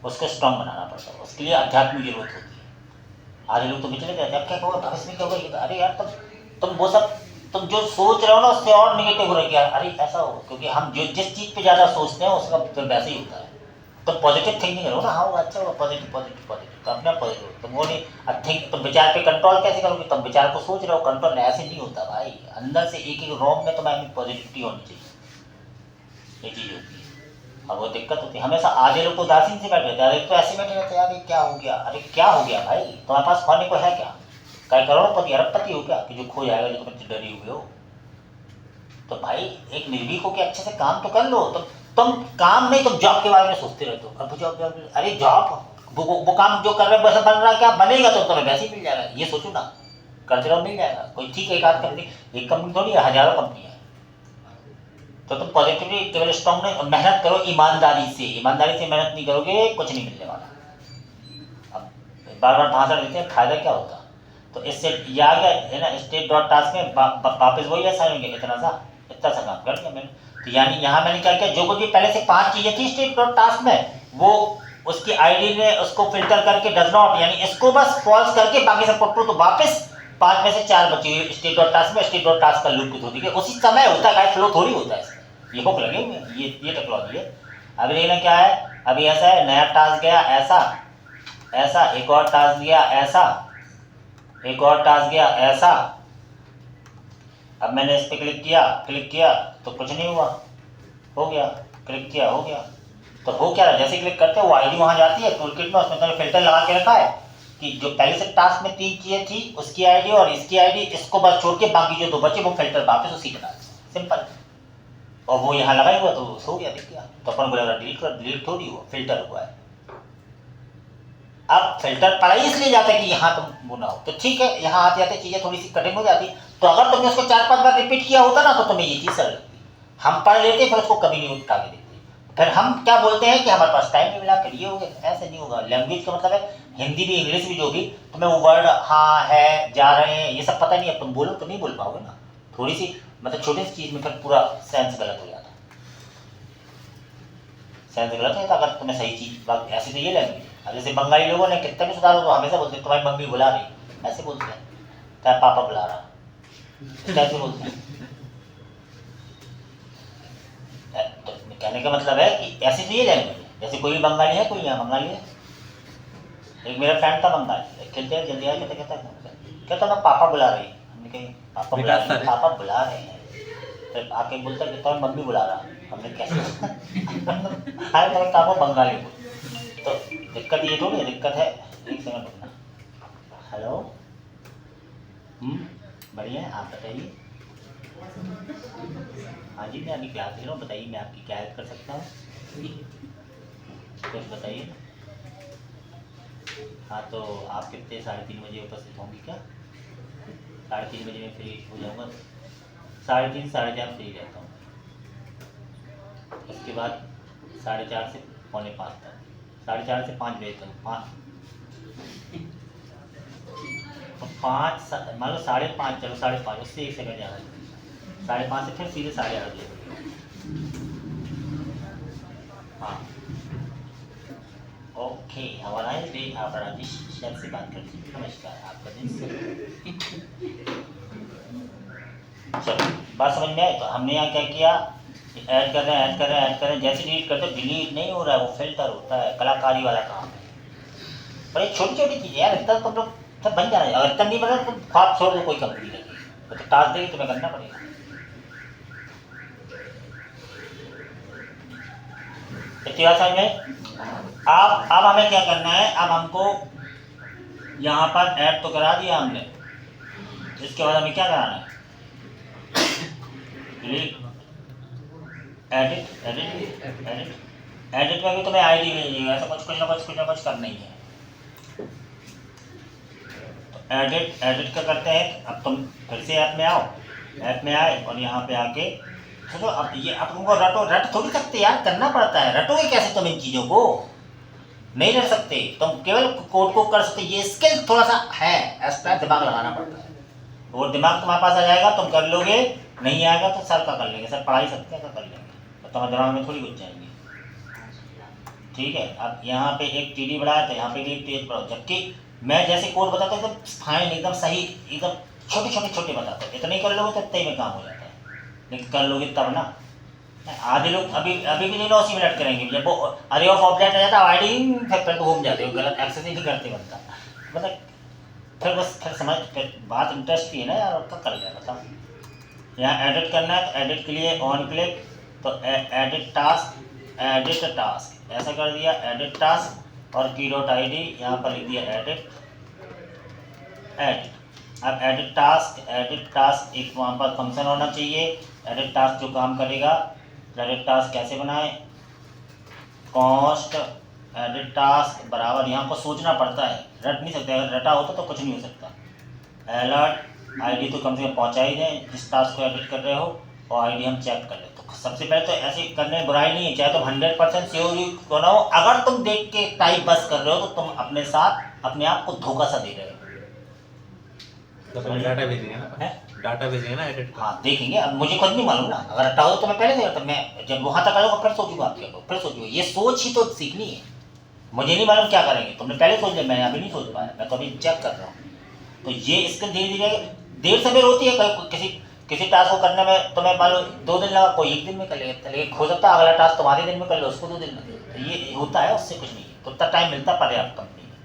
उसको स्ट्रांग बनाना पड़ता है, उसके लिए अध्यात्म की जरूरत होती है। आधे लोग तो चले जाते हैं, अब क्या होगा भविष्य में क्या होगा, अरे यार तुम वो सब तुम जो सोच रहे हो ना उससे और निगेटिव हो रहा है, यार अरे ऐसा हो, क्योंकि हम जो जिस चीज़ पे ज़्यादा सोचते हैं उसका फिर वैसे ही होता है। तो पॉजिटिव थिंकिंग करो ना, हाँ वो अच्छा होगा, पॉजिटिव, तो अपना पॉजिटिव, तुम वो नहीं थिंक, तुम विचार पे कंट्रोल कैसे करोगे, तुम विचार को सोच रहे हो, कंट्रोल ऐसे नहीं होता भाई, अंदर से एक रोम में तुम्हारी पॉजिटिविटी होनी चाहिए, ये चीज़ होती है। अब वो दिक्कत होती है। हमेशा आधे लोग तो उदासीन से बैठे रहते हैं, अरे तो ऐसे बैठे रहते हैं, यार ये क्या हो गया, अरे क्या हो गया भाई, तुम्हारे पास खोने को है क्या, कई करोड़पति अरबपति हो क्या कि जो खो जाएगा, जो तुम डरी हुए हो। तो भाई एक निर्भीक हो के अच्छे से काम तो कर लो। तुम काम नहीं, तुम जॉब के बारे में सोचते रहते हो, अब जॉब जॉब, अरे जॉब वो काम जो कर रहे हो वैसा बन रहा, क्या बनेगा तो तुम्हें वैसे ही मिल जाएगा, ये सोचो ना, करते रहो मिल जाएगा। कोई ठीक है एक आध कंपनी, एक कंपनी थोड़ी है, हजारों कंपनी है। तो तुम पॉजिटिवली केवल स्ट्रॉन्ग नहीं, मेहनत करो ईमानदारी से मेहनत नहीं करोगे कुछ नहीं मिलने वाला। अब बार बार भाषण देते हैं, फायदा क्या होता। तो इससे ये आ गया है ना, स्टेट डॉट टास्क में वापस वही ऐसा होंगे, इतना सा काम कर दिया मैंने। तो यानी यहाँ मैंने क्या किया, जो कुछ भी पहले से 5 चीजें थी स्टेट डॉट टास्क में, वो उसकी आईडी ने उसको फिल्टर करके डज नॉट, यानी इसको बस फॉल्स करके बाकी सब पढ़ो, तो वापस 5 में से 4 बची हुई स्टेट डॉट टास्क में। स्टेट डॉट टास्क का लूप होती है, उसी समय होता है, फ्लो थोड़ी होता है, ये हुक लगे हुए, ये टेक्नोलॉजी है। अभी देखना क्या है, अभी ऐसा है, नया टास्क गया ऐसा, एक और टास्क गया ऐसा, एक और टास्क गया ऐसा। अब मैंने इस पर क्लिक किया तो कुछ नहीं हुआ, हो गया, क्लिक किया हो गया। तो हो क्या रहा, जैसे क्लिक करते हो वो आईडी वहाँ जाती है टूल किट में, उसमें मैंने फिल्टर लगा के रखा है कि जो पहले से टास्क में 3 चीजें थी उसकी आईडी और इसकी आईडी, इसको बस छोड़ के बाकी जो 2 बचे वो फिल्टर वापस उसी बना, सिंपल। और वो यहाँ लगा हुआ तो हो गया, दिख गया। तो अपन बोला डिलीट थोड़ी हुआ, फिल्टर हुआ है। अब फिल्टर पढ़ा ही इसलिए जाता है कि यहाँ तुम वो ना हो, तो ठीक है, यहाँ आते आते चीजें थोड़ी सी कठिन हो जाती। तो अगर तुमने उसको 4-5 बार रिपीट किया होता ना तो तुम्हें ये चीज सरल लगती। हम पढ़ लेते फिर उसको कभी नहीं उठा के देखते, फिर हम क्या बोलते हैं कि हमारे पास टाइम नहीं मिला, कर ये हो गया। ऐसे नहीं होगा। लैंग्वेज का मतलब है हिंदी भी इंग्लिश भी, जो भी तुम्हें वो वर्ड हाँ है जा रहे हैं ये सब पता नहीं, अब तुम बोलो तो नहीं बोल पाओगे ना। थोड़ी सी मतलब छोटी सी चीज में फिर पूरा सेंस गलत हो जाता है, सेंस गलत है। तो अगर तुम्हें सही चीज ऐसे तो ये लैंग्वेज। अब जैसे बंगाली लोगों ने कितना भी सुधारो तो हमेशा बोलते हैं तुम्हारी मम्मी बुला रही, ऐसे बोलते हैं, क्या पापा बुला रहा, कैसे बोलते हैं। तो कहने का मतलब है कि ऐसी तो ये लैंग्वेज है। जैसे कोई भी बंगाली है, कोई यहाँ बंगाली है। एक मेरा फ्रेंड था बंगाली, खेलते जल्दी आया, कहता मैं पापा बुला रही, हमने कही पापा बुला रहे हैं, पापा बुला रहे हैं, फिर आके बोलता कि तुम्हारी मम्मी बुला रहा, हमने कैसे अरे तुम्हें पापा बंगाली बोल। तो दिक्कत ये थोड़ी है, दिक्कत है, एक सेकंड रुकना। हेलो, बढ़िया है, आप बताइए। हाँ जी, मैं अभी क्लास ले रहा हूँ, बताइए मैं आपकी क्या हेल्प कर सकता हूँ, कुछ बताइए। हाँ तो आप कितने 3:30 बजे उपस्थित होंगी क्या? 3:30 बजे मैं फ्री हो जाऊँगा, 3:30 साढ़े 4 फ्री रहता हूँ। उसके बाद 4:30 से 4:45 तक, 4:30 से 5 बजे तक, 5 मान लो 5:30, चलो 5:30, उससे 1 सेकंड ज़्यादा, 5:30 से फिर सीधे 8:30 बजे। हाँ ओके, हमारा डे, आप राजेश सर से बात करते हैं। नमस्कार, आपका दिन चलो बात समझ में आए। तो हमने यहाँ क्या किया, ऐड कर रहे हैं, जैसे डिलीट करते हो डिलीट नहीं हो रहा है, वो फिल्टर होता है, कलाकारी वाला काम है। पर ये छोटी छोटी चीज़ें यार, इतना तुम लोग सब बन जाना है। अगर इतना नहीं बना तो ख्वाब छोड़ दो, कोई कंपनी लगी तो टास्क देगी, तुम्हें करना पड़ेगा। इतनी बात समझ में। अब हमें क्या करना है, अब हमको यहाँ पर ऐड तो करा दिया हमने, इसके बाद हमें क्या कराना है, एडिट में भी तुम्हें आईडी मिलेगी, ऐसा कुछ ना कुछ करना ही है। तो एडिट का करते हैं। अब तुम फिर से ऐप में आए और यहाँ पे आके चलो, अब ये आप तुमको रट थोड़ी सकते यार, करना पड़ता है। रटोगे कैसे तुम इन चीज़ों को, नहीं रट सकते तुम, केवल कोड को कर सकते। ये स्किल थोड़ा सा है, एक्स्ट्रा दिमाग लगाना पड़ता है। वो दिमाग तुम्हारे पास आ जाएगा, तुम कर लोगे, नहीं आएगा तो सर का कर लेंगे, सर पढ़ा ही सकते हैं तो कर लेंगे, तो तुम्हारे दिमाग में थोड़ी घुस जाएंगे। ठीक है, अब यहाँ पे एक टीडी बढ़ाया तो यहाँ पे भी एक तेज बढ़ाओ, जबकि मैं जैसे कोड बताता हूँ एकदम फाइन, एकदम सही, एकदम छोटे बताता हूँ। इतना ही कर लोगे तो इतना ही में काम हो जाता है, लेकिन कर लोगे तब ना। आधे लोग अभी भी नहीं 9 मिनट करेंगे, जब वो अरे ऑफ ऑब्जेक्ट आ जाता है आईडी, फिर तो घूम जाते हो, गलत एक्सेस ही नहीं करते बनता, मतलब फिर बस फिर समझ, फिर बात इंटरेस्ट की है ना यार, आपका कर लिया बताओ। यहाँ एडिट करना है तो एडिट के लिए ऑन क्लिक, तो एडिट टास्क, एडिट टास्क, ऐसा कर दिया एडिट टास्क और की डॉट आई डी यहाँ पर लिख दिया एडिट। अब एडिट टास्क एक वहाँ पर फंक्शन होना चाहिए एडिट टास्क जो काम करेगा। एडिट टास्क कैसे बनाए, कॉस्ट एडिट टास्क बराबर, यहाँ पर सोचना पड़ता है, रट नहीं सकते, अगर रटा होता तो कुछ नहीं हो सकता। अलर्ट आईडी तो कम से कम पहुँचा ही दें जिस टास्क को एडिट कर रहे हो, और आईडी हम चेक कर लें। तो सबसे पहले तो ऐसे करने में बुराई नहीं है, चाहे तुम 100% श्योर क्यों ना हो, अगर तुम देख के टाइप बस कर रहे हो तो तुम अपने साथ अपने आप को धोखा सा दे रहे हो। तो पहले डाटा भेजेंगे ना, है डाटा भेजेंगे ना एडिट। हाँ देखेंगे, अब मुझे खुद नहीं मालूम ना, अगर रटा हो तो मैं पहले से करता, मैं जब वहाँ तक आऊँगा फिर सोचूंगा आपके को, फिर सोचूंगा, ये सोच ही तो सीखनी है। मुझे नहीं मालूम क्या करेंगे, तुमने पहले सोच लिया, मैं अभी नहीं सोच पाया, मैं तो अभी चेक कर रहा हूँ। तो ये इसके धीरे धीरे देर सवेर होती है, किसी टास्क को करने में तुम्हें मान लो 2 दिन लगा, कोई 1 दिन में कर लेगा, लेकिन हो सकता है अगला टास्क तुम्हारे दिन में कर लो, उसको 2 दिन लगे। तो ये होता है, उससे कुछ नहीं है, तो उतना टाइम मिलता पर्याप्त कंपनी में,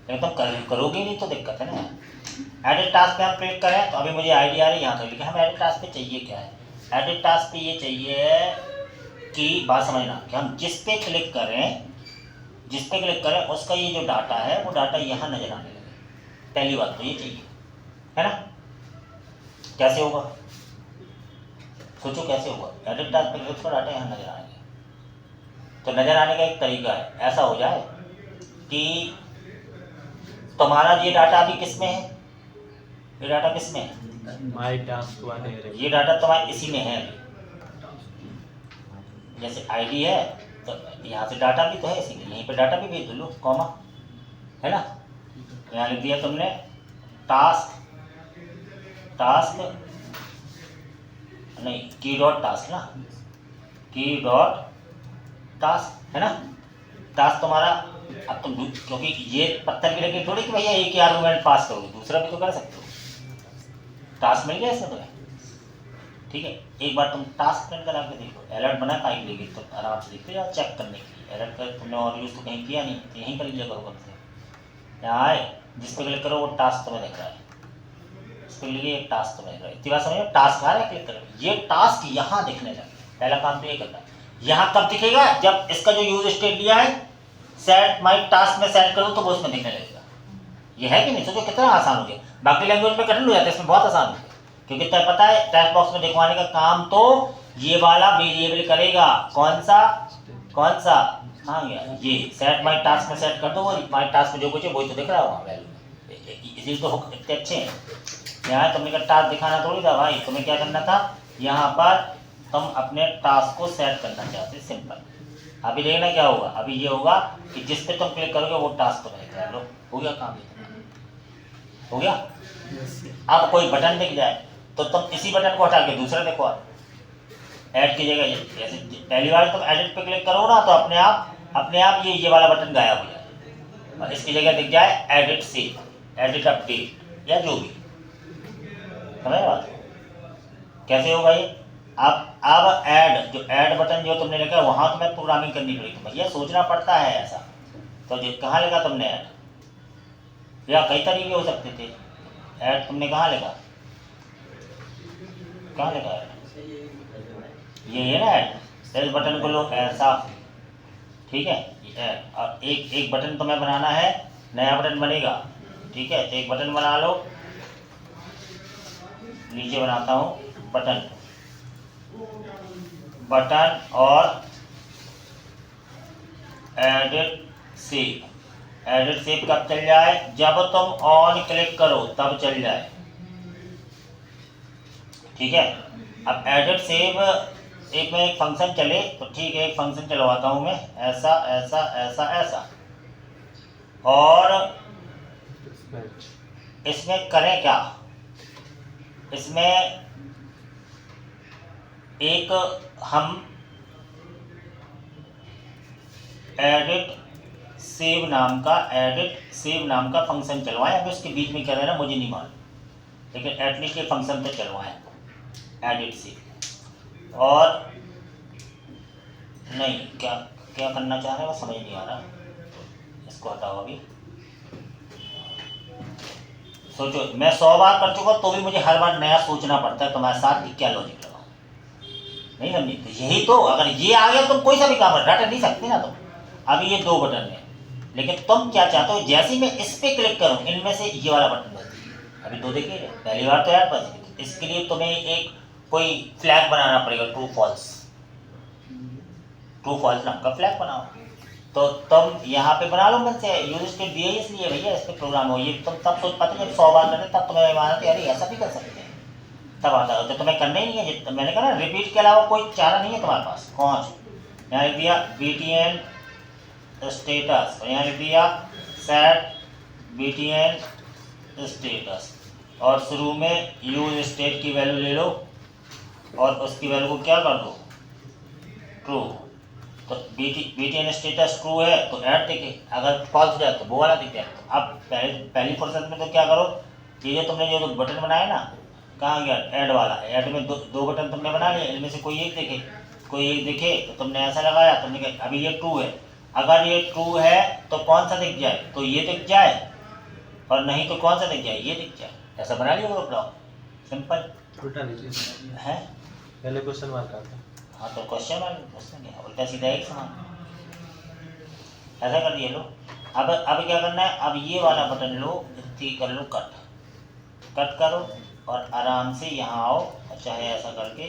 लेकिन तुम करोगे नहीं तो दिक्कत है ना। एडिट टास्क पे हम क्लिक करें तो अभी मुझे आईडी आ रही है यहाँ तक, लेकिन हमें एडिट टास्क पे चाहिए क्या है, एडिट टास्क पे ये चाहिए कि बात समझना कि हम जिस पे क्लिक करें उसका ये जो डाटा है वो डाटा यहाँ नजर आने लगे। पहली बात तो ये चाहिए, है ना। कैसे होगा, सोचो कैसे होगा, एडिट टास्क पे क्लिक करो डाटा यहाँ नजर आएंगे। तो नजर आने का एक तरीका है, ऐसा हो जाए कि तुम्हारा ये डाटा अभी किस में है, ये डाटा किस में है, माय टास्क वाले, ये डाटा तुम्हारे इसी में है अभी। जैसे आईडी है तो यहाँ से डाटा भी तो है इसी में, यहीं पे डाटा भी भेज दो लो कॉमा, है ना। यहाँ लिख दिया तुमने टास्क नहीं, की डॉट टास्क ना, की डॉट टास्क है ना। टास्क तुम्हारा, अब तुम क्योंकि ये पत्थर की लकीर थोड़ी कि भैया एक ही आर्गुमेंट पास करोगे, दूसरा भी तो कर सकते हो। टास्क मिल गया इसमें तुम्हें, ठीक है। एक बार तुम टास्क प्रिंट करा के देखो, अलर्ट बना पाई लेगी तो आराम से देखते जाओ चेक करने के लिए। अलर्ट कर तुमने और यूज़ तो कहीं किया नहीं, तो यहीं कर लीजिए करो कम से। यहाँ आए जिस पर क्लिक करो वो टास्क तुम्हें दिख रहा है, इस पर लिए एक टास्क तुम्हें दिख रहा है, इतनी बात समझो, टास्क आ रहा है, क्लिक करो, ये टास्क यहाँ दिखने लगे। पहला काम तो ये करना है, यहाँ कब दिखेगा, जब इसका जो यूज स्टेट लिया है सेट माई टास्क में सेट करो तो वो उसमें दिखने लगेगा। ये है कि नहीं, सोचो कितना आसान हो गया। बाकी लैंग्वेज में कठिन हो जाता है, इसमें बहुत आसान हो गया, क्योंकि तय पता है टेक्स्ट बॉक्स में दिखवाने का काम तो ये वाला वेरिएबल करेगा, कौन सा हाँ यार, ये सेट माई टास्क में सेट कर दो, वो माई टास्क में जो कुछ है वही तो दिख रहा है वहाँ वैल्यू, इसी तो इतने अच्छे हैं। यहाँ तुमने का टास्क दिखाना थोड़ी था भाई, तुम्हें क्या करना था, यहाँ पर तुम अपने टास्क को सेट करना चाहते, सिंपल। अभी देखना क्या होगा, अभी ये होगा कि जिस पे तुम क्लिक करोगे वो टास्क तुम्हें दिख रहा है। लो हो गया काम, हो गया। अब कोई बटन दिख जाए तो तुम इसी बटन को हटा के दूसरा देखो, ऐड की जगह, जैसे पहली बार तुम एडिट पे क्लिक करो ना तो अपने आप ये वाला बटन गायब हो जाए और इसकी जगह दिख जाए एडिट सेव, एडिट अपडेट या जो भी, समझ बात कैसे होगा ये। अब ऐड बटन जो तुमने लिखा है वहां तुम्हें प्रोग्रामिंग करनी पड़ेगी, भैया सोचना पड़ता है ऐसा। तो कहाँ लिखा तुमने ऐड, या कई तरीके हो सकते थे, ऐड तुमने कहाँ लिखा ऐड, ये है ना ऐड। इस बटन को लो ऐसा, ठीक है, ऐड। और एक बटन तुम्हें बनाना है, नया बटन बनेगा, ठीक है। तो एक बटन बना लो, नीचे बनाता हूँ बटन और एडिट सेव कब चल जाए, जब तुम ऑन क्लिक करो तब चल जाए, ठीक है। अब एडिट सेव एक में एक फंक्शन चले तो ठीक है, एक फंक्शन चलवाता हूँ मैं, ऐसा और इसमें करें क्या, इसमें एक हम एडिट सेव नाम का फंक्शन चलवाएं। अभी उसके बीच में क्या रहना मुझे नहीं मालूम, लेकिन एटलीस्ट ये फंक्शन तो चलवाएं एडिट सेव। और नहीं, क्या करना चाह रहे हैं वो समझ नहीं आ रहा, इसको हटाओ अभी। सोचो, मैं 100 बार कर चुका तो भी मुझे हर बार नया सोचना पड़ता है तुम्हारे साथ कि क्या लॉजिक लगाऊं। नहीं समझी? तो यही तो, अगर ये आ गया तुम कोई सा भी काम रट नहीं सकते ना तुम। अभी ये 2 बटन है, लेकिन तुम क्या चाहते हो, जैसे ही मैं इस पे क्लिक करूं इनमें से ये वाला बटन बज जाए। अभी 2 देखिए, पहली बार तो यार बज गई। इसके लिए तुम्हें एक कोई फ्लैग बनाना पड़ेगा, ट्रू फॉल्स नाम का फ्लैग बनाओ। तो तुम यहाँ पे बना लो मन से, यूज स्टेट दिए इसलिए भैया इस पे प्रोग्राम हो। ये तुम तब सोच पाते जब 100 बार करते, तब तुम्हें माना कि अरे ऐसा भी कर सकते हैं, तब आता है। तो तुम्हें करना ही नहीं है, मैंने कहा ना रिपीट के अलावा कोई चारा नहीं है तुम्हारे पास। कौन यहाँ लिख दिया BTN स्टेटस, और यहाँ लिख दिया सेट BTN स्टेटस, और शुरू में यूज स्टेट की वैल्यू ले लो और उसकी वैल्यू को क्या कर दो, ट्रू। तो BTN स्टेटस ट्रू है तो ऐड दिखे, अगर फॉल्स हो जाए तो वो वाला दिख जाए। अब पहली फुर्सत में तो क्या करो, ये जो तुमने जो बटन बनाया ना, कहाँ गया ऐड वाला, ऐड में दो बटन तुमने बना लिया, इनमें से कोई एक दिखे तो तुमने ऐसा लगाया, तुमने कहा अभी ये ट्रू है। अगर ये ट्रू है तो कौन सा दिख जाए, तो ये दिख जाए, और नहीं तो कौन सा दिख जाए, ये दिख जाए। ऐसा बना लिया वो ब्लॉक, सिंपल। उल्टा नीचे है पहले क्वेश्चन मार्क आता है। हाँ तो क्वेश्चन क्या, उल्टा सीधा एक समान, ऐसा कर दिए लो। अब क्या करना है, अब ये वाला बटन लो, कर लो कट करो, और आराम से यहाँ आओ, चाहे ऐसा करके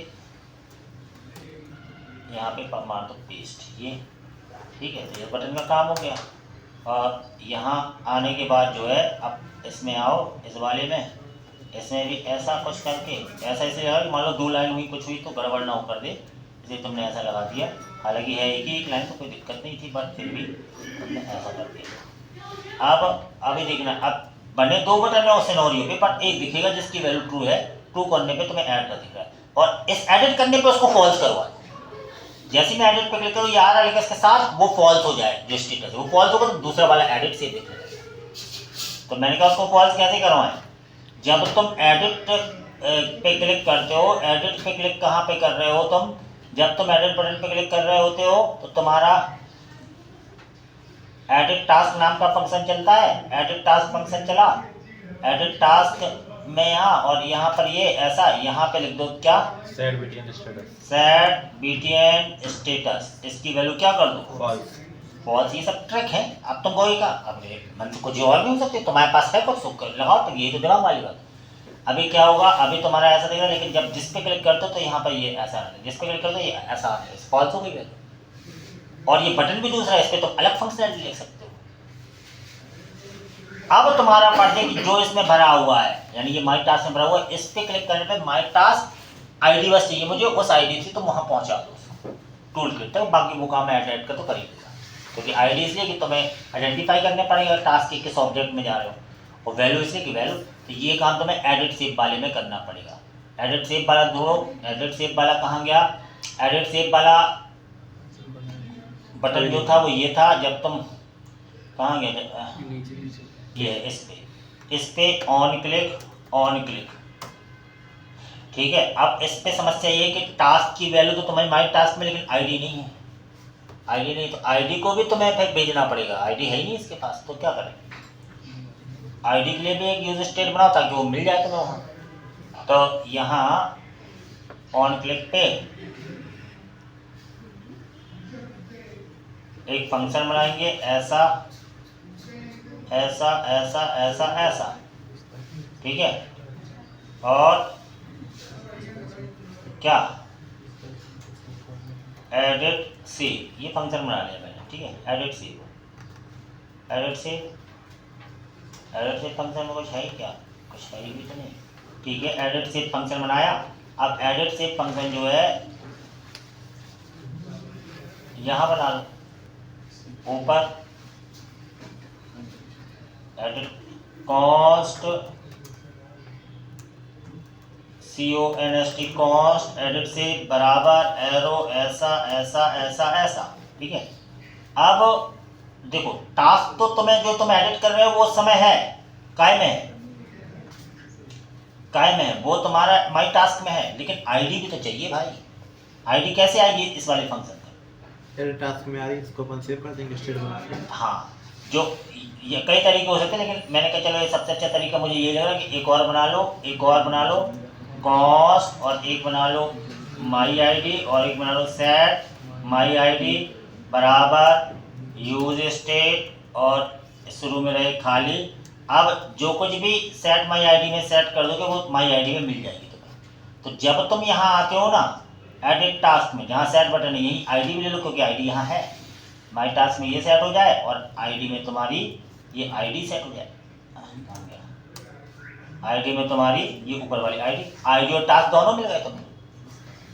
यहाँ पे मार दो पेस्ट, ये ठीक है। तो ये बटन का काम हो गया। और यहाँ आने के बाद जो है, अब इसमें आओ, इस वाले में, इसमें भी ऐसा कुछ करके, ऐसा इसलिए मान लो 2 लाइन हुई, कुछ हुई तो गड़बड़ ना हो कर दे, इसलिए तुमने ऐसा लगा दिया। हालांकि है एक लाइन तो कोई दिक्कत नहीं थी, बट फिर भी तुमने ऐसा कर दिया। अब अभी देखना, अब बने 2 बटन में सिनेरियो पे, पर एक दिखेगा जिसकी वैल्यू ट्रू है। ट्रू करने पे तुम्हें ऐड का दिख रहा है, और इस एडिट करने पे उसको फॉल्स करवा। जैसे मैं एडिट पे क्लिक करूँ, ये आ रहा है, लेकिन इसके साथ वो फॉल्स हो जाए, जो स्टेटस है वो फॉल्स होगा, तो दूसरा वाला एडिट से दिख रहा है। तो मैंने कहा उसको फॉल्स कैसे करवाएं, जब तुम एडिट पे क्लिक करते हो, एडिट पे क्लिक कहाँ पे कर रहे हो तुम, जब तुम एडिट बटन पे क्लिक कर रहे होते हो तो तुम्हारा एडिट टास्क नाम का फंक्शन चलता है। एडिट टास्क फंक्शन चला, एडिट टास्क में यहाँ, और यहाँ पर ये ऐसा, यहाँ पे लिख दो क्या, set BTN status, set BTN status, इसकी वैल्यू क्या कर दो, फॉल्स। ये सब ट्रिक है। अब तुम कोई का, अब मन से कुछ और भी हो सकते, तुम्हारे पास है कुछ सुख लगाओ, तो ये तो दिमाग वाली बात। अभी क्या होगा, अभी तुम्हारा ऐसा दिखेगा, लेकिन जब जिस पे क्लिक करते हो तो यहाँ पर ये ऐसा आता है, जिस पे क्लिक करते हो ये ऐसा आता है, फॉल्स हो गई। और ये बटन भी दूसरा है, इस पे तुम अलग फंक्शनलिटी लिख सकते हो। अब तुम्हारा मर्जी कि जो इसमें भरा हुआ है, यानी ये माई टास्क में भरा हुआ है, इस पे क्लिक करने पे माई टास्क ID बस चाहिए मुझे, उस ID से तुम वहाँ पहुँचा दो टूल किट तक, बाकी वो काम ऐड कर तो कर ही देगा। क्योंकि ID इसलिए कि तुम्हें आइडेंटिफाई करने पड़ेगा टास्क के किस ऑब्जेक्ट में जा रहे हो, और वैल्यू इसलिए कि वैल्यू, तो ये काम तुम्हें एडिट शेप वाले में करना पड़ेगा। एडिट शेप वाला एडिट शेप वाला कहाँ गया, एडिट शेप वाला बटन जो था वो ये था, जब तुम कहाँ गया, ये इस पे ऑन क्लिक, ठीक है। अब इस पे समस्या ये कि टास्क की वैल्यू तो तुम्हारी माई टास्क में, लेकिन ID नहीं है, ID नहीं, तो ID को भी तुम्हें फिर भेजना पड़ेगा। ID है ही नहीं इसके पास, तो क्या करें, ID के लिए भी एक यूज स्टेट बनाओ ताकि वो मिल जाए तुम्हें वहाँ। तो यहाँ ऑन क्लिक पे एक फंक्शन बनाएंगे, ऐसा ऐसा ऐसा ऐसा ऐसा, ठीक है। और क्या, एडिट सेव, ये फंक्शन बना लिया मैंने, ठीक है। एडिट सेव फंक्शन में कुछ है ही क्या, कुछ है ही भी तो नहीं, ठीक है। एडिट सेव फंक्शन बनाया। अब एडिट सेव फंक्शन जो है यहाँ बना लो, ऊपर edit cost CONST cost, edit से बराबर एरो ऐसा ऐसा ऐसा ऐसा, ठीक है। अब देखो टास्क तो तुम्हें जो तुम एडिट कर रहे हो वो समय है, कायम है, वो तुम्हारा माई टास्क में है, लेकिन ID भी तो चाहिए भाई। ID कैसे आएगी इस वाले फंक्शन में, एडिट टास्क में आ रही है, इसको अपन सेव कर देंगे स्टेट बना के। हाँ, जो ये कई तरीके हो सकते हैं, लेकिन मैंने कहा चलो ये सबसे अच्छा तरीका मुझे ये लग रहा है कि एक और बना लो कॉस्ट, और एक बना लो माई आईडी और एक बना लो सेट माई आईडी बराबर यूज स्टेट और शुरू में रहे खाली। अब जो कुछ भी सेट माई आईडी में सेट कर दोगे वो माई आईडी में मिल जाएगी तुम्हें। तो जब तुम यहाँ आते हो ना एडिट टास्क में, जहाँ सेट बटन है यही आईडी भी ले लो क्योंकि आईडी यहाँ है। माई टास्क में ये सेट हो जाए और आईडी में तुम्हारी ये आईडी सेट हो जाए। आईडी में तुम्हारी ये ऊपर वाली आईडी और टास्क दोनों मिल गए तुम्हें।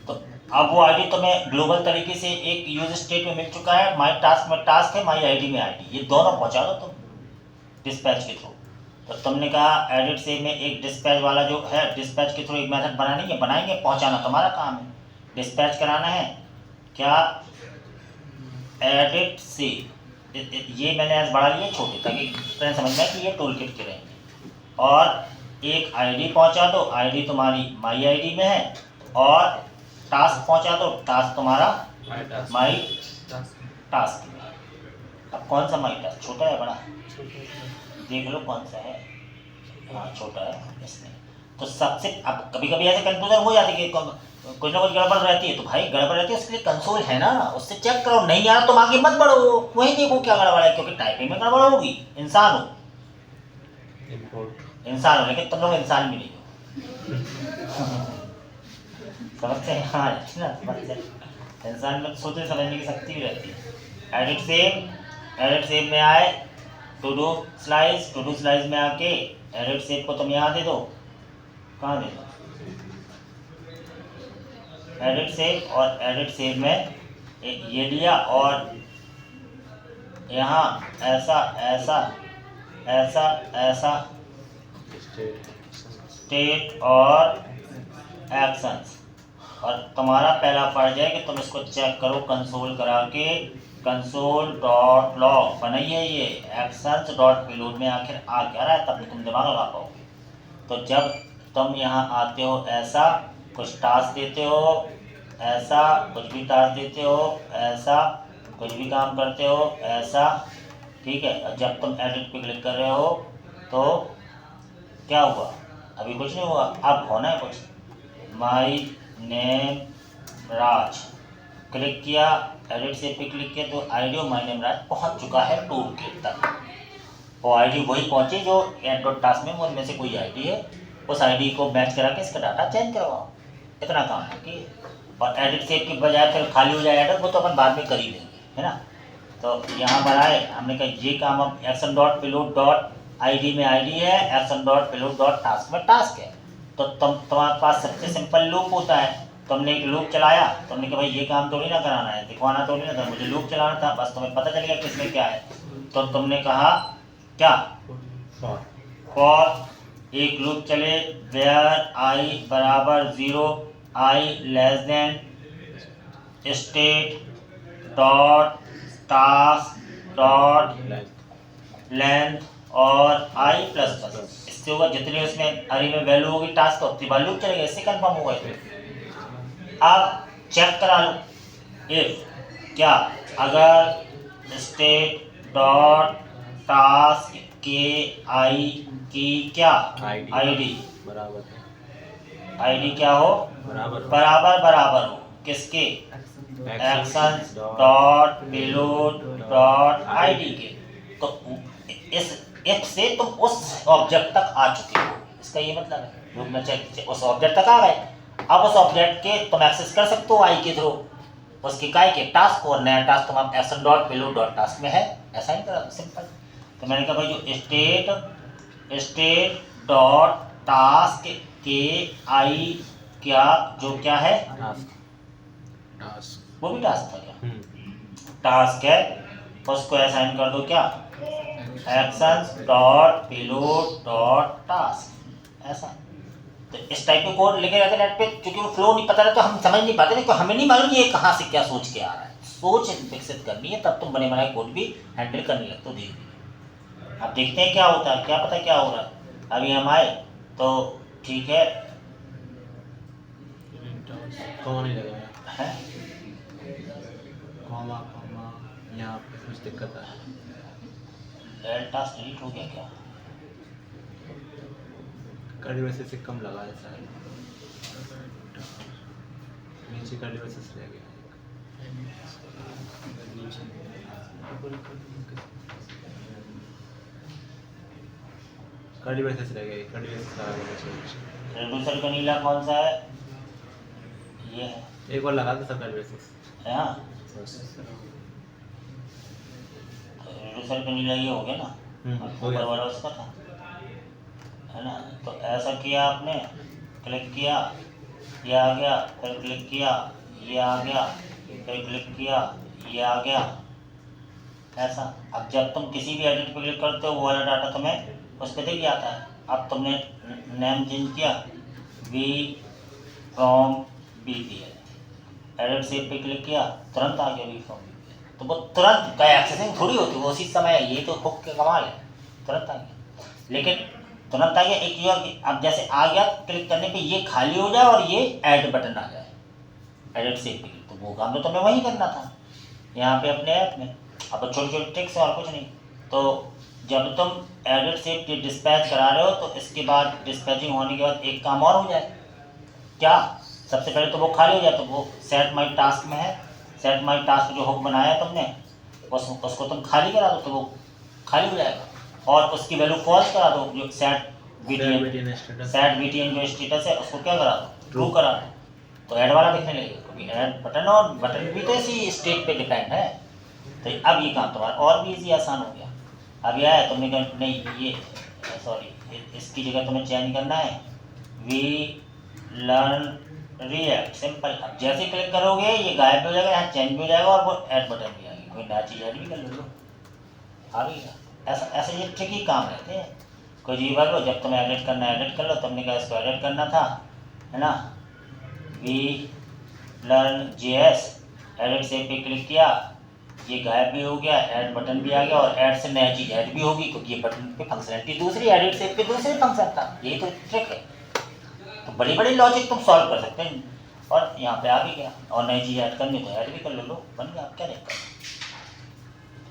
तो अब वो आईडी तुम्हें ग्लोबल तरीके से एक यूज स्टेट में मिल चुका है, माई टास्क में टास्क है, माई आईडी में आईडी, ये दोनों पहुंचा दो तुम डिस्पैच के थ्रू। तो तुमने कहा एडिट से में एक डिस्पैच वाला जो है डिस्पैच के थ्रू एक मेथड बनानी है, बनाएंगे, पहुंचाना तुम्हारा काम है, डिस्पैच कराना है क्या एडिट से। ये मैंने आज बढ़ा लिया छोटे ताकि फ्रेंड समझ में कि ये टूल किट के रहेंगे। और एक आईडी पहुंचा दो, आईडी तुम्हारी माई आईडी में है, और टास्क पहुंचा दो, टास्क तुम्हारा माई टास्क में। अब कौन सा माई टास्क, छोटा है बड़ा, देख लो कौन सा है। हाँ छोटा है इसमें। तो सबसे अब कभी कभी ऐसे कंफ्यूजन हो जाती है कि कुछ ना कुछ गड़बड़ रहती है, तो भाई गड़बड़ रहती है उसके लिए कंसोल है ना, उससे चेक करो। नहीं यार तुम आगे मत बढ़ो, वही देखो क्या गड़बड़ है, क्योंकि टाइपिंग में गड़बड़ होगी। इंसान हो लेकिन तुम लोग इंसान भी नहीं हो। समझते हैं? हाँ ना, समझते हैं। इंसान में सोचने समझने की शक्ति भी रहती है। एडिट सेव में आए टू डू स्लाइस में आके एडिट सेव को तुम यहाँ दे दो, कहाँ दे दो एडिट सेव, और एडिट सेव में ये लिया और यहाँ ऐसा ऐसा ऐसा ऐसा स्टेट और एक्शंस। और तुम्हारा पहला फर्ज है कि तुम इसको चेक करो कंसोल करा के, console.log बनाइए ये actions.payload में आखिर आ क्या रहा है, तब तुम दिमाग लगा पाओगे। तो जब तुम यहाँ आते हो ऐसा कुछ टास्क देते हो, ऐसा कुछ भी टास्क देते हो, ऐसा कुछ भी काम करते हो, ऐसा, ठीक है। और जब तुम एडिट पे क्लिक कर रहे हो तो क्या हुआ, अभी कुछ नहीं हुआ, अब होना है कुछ। माई नेम राज क्लिक किया, एडिट से पे क्लिक किया तो आईडी और माई नेम राज पहुंच चुका है टूल किट तक। और आईडी वही पहुंची जो एड डॉट टास्क में उनमें से कोई आईडी है, उस आईडी को मैच करा के इसका डाटा चेंज करवाओ। इतना काम है कि और एडिट सेव की बजाय फिर खाली हो जाए एडिट, वो तो अपन बाद में कर ही लेंगे, है ना। तो यहाँ बनाए हमने कहा ये काम अब action dot payload dot ID में आईडी है, action dot payload dot task में टास्क है। तो तुम्हारे पास सबसे सिंपल लूप होता है, तुमने एक लूप चलाया, तुमने कहा भाई ये काम थोड़ी ना कराना है, दिखवाना थोड़ी ना था, मुझे लूप चलाना था, बस तुम्हें पता चल गया किसमें क्या है। तो तुमने कहा क्या फॉर एक लूप चले वेयर आई बराबर 0 I less than state dot task dot length और आई प्लस प्लस। इससे होगा जितने उसमें अरे में वैल्यू होगी टास्क तो उतनी बार लूप चलेगा, इससे कंफर्म होगा। अब चेक करा लो इफ क्या अगर स्टेट डॉट टास्क के आई की क्या आईडी आईडी क्या हो बराबर हो किसके actions dot payload dot ID के। तो इस इफ से तुम उस ऑब्जेक्ट तक आ चुके हो, इसका ये मतलब है लूप में चेक उस ऑब्जेक्ट तक आ गए। अब उस ऑब्जेक्ट के तुम एक्सेस कर सकते हो आई के थ्रू उसके काय के टास्क, और नया टास्क तुम action dot payload dot task में है, ऐसा ही करा सिंपल। तो मैंने कहा भाई जो स्टेट डॉट टास्क के आई क्या जो क्या है वो भी टास्क था क्या, टास्क है, उसको असाइन कर दो क्या actions dot payload dot task, ऐसा। तो इस टाइप के कोड लिखे रहते नेट पे, क्योंकि वो फ्लो नहीं पता रहता तो हम समझ नहीं पाते, नहीं तो हमें नहीं मालूम ये कहाँ से क्या सोच के आ रहा है। सोच विकसित करनी है तब तुम बने बनाए कोड भी हैंडल करने लगते हो धीरे धीरे। अब देखते हैं क्या होता है, क्या पता क्या हो रहा है। अभी हम आए तो ठीक है यहाँ पे कुछ दिक्कत है, टास्क डिलीट हो गया क्या, कड़ी वैसे से कम लगा है शायद। नीचे कर्ली ब्रेसेस रह गया। कर्ली ब्रेसेस रह गया, कर्ली ब्रेसेस लगा देना। रेड्यूसर का नीला कौन सा है? ये है। एक बार लगा दो सब कर्ली ब्रेसेस। हाँ, रेड्यूसर का नीला ये हो गया ना, हो गया। ऊपर वाला उसका था, है ना। तो ऐसा किया आपने, क्लिक किया, ये आ गया, फिर क्लिक किया, ये आ गया, फिर क्लिक किया, ये आ गया, ऐसा। अब जब तुम किसी भी एडिट पे क्लिक करते हो वो वाला डाटा तुम्हें उस पर दिख जाता है। अब तुमने नेम चेंज किया, we from BPL, edit save पे क्लिक किया, तुरंत आ गया वी फ्रॉम BPL। तो वो तुरंत का एक्सेसिंग थोड़ी होती, वो उसी समय, ये तो हुक के कमाल है, तुरंत आ गया। लेकिन तुरंत आ गया, एक ये अब जैसे आ गया क्लिक करने पे ये खाली हो जाए और ये ऐड बटन आ जाए एडिट सेव पे, तो वो काम तो तुम्हें वही करना था यहाँ पे अपने ऐप में। अब छोटे छोटे ट्रिक्स है और कुछ नहीं। तो जब तुम एडिट सेव के डिस्पैच करा रहे हो तो इसके बाद डिस्पैचिंग होने के बाद एक काम और हो जाए, क्या? सबसे पहले तो वो खाली हो जाए, तो वो सेट माई टास्क में है, सेट माई टास्क जो हुक बनाया तुमने उसको तुम खाली करा दो तो वो खाली हो जाएगा। और उसकी वैल्यू फॉल्स करा दो, जो सेट BTN जो स्टेटस है उसको क्या करा दो, ट्रू करा दो, तो ऐड वाला दिखने लगेगा, क्योंकि ऐड बटन और बटन भी तो इसी स्टेट पे डिपेंड है। तो अब ये काम तुम्हारा और भी इजी आसान हो गया। अब यह है, तुमने कहा नहीं ये सॉरी, इसकी जगह तुम्हें चेंज करना है वी लर्न रिएक्ट, सिंपल। अब जैसे क्लिक करोगे ये गायब भी हो जाएगा, यहाँ चेंज भी हो जाएगा और वो ऐड बटन भी आएगी, कोई नया चीज़ ऐड भी कर लो, आ गया। ऐसा ऐसे ये ट्रिकी काम रहते हैं। कोई जी बात लो, जब तुम्हें एडिट करना है एडिट कर लो, तुमने कहा इसको एडिट करना था, है ना, we learn JS, edit save पे क्लिक किया, ये गायब भी हो गया, ऐड बटन भी आ गया और ऐड से नया चीज़ ऐड भी होगी, क्योंकि ये बटन पे फंक्शनलिटी दूसरी, एडिट सेव पे दूसरी फंक्शन था, यही तो ट्रिक है। तो बड़ी बड़ी लॉजिक तुम सॉल्व कर सकते हैं, और यहाँ पे आ भी गया, और नई चीज़ ऐड करनी तो ऐड भी कर लो, बन गया, क्या दिक्कत है।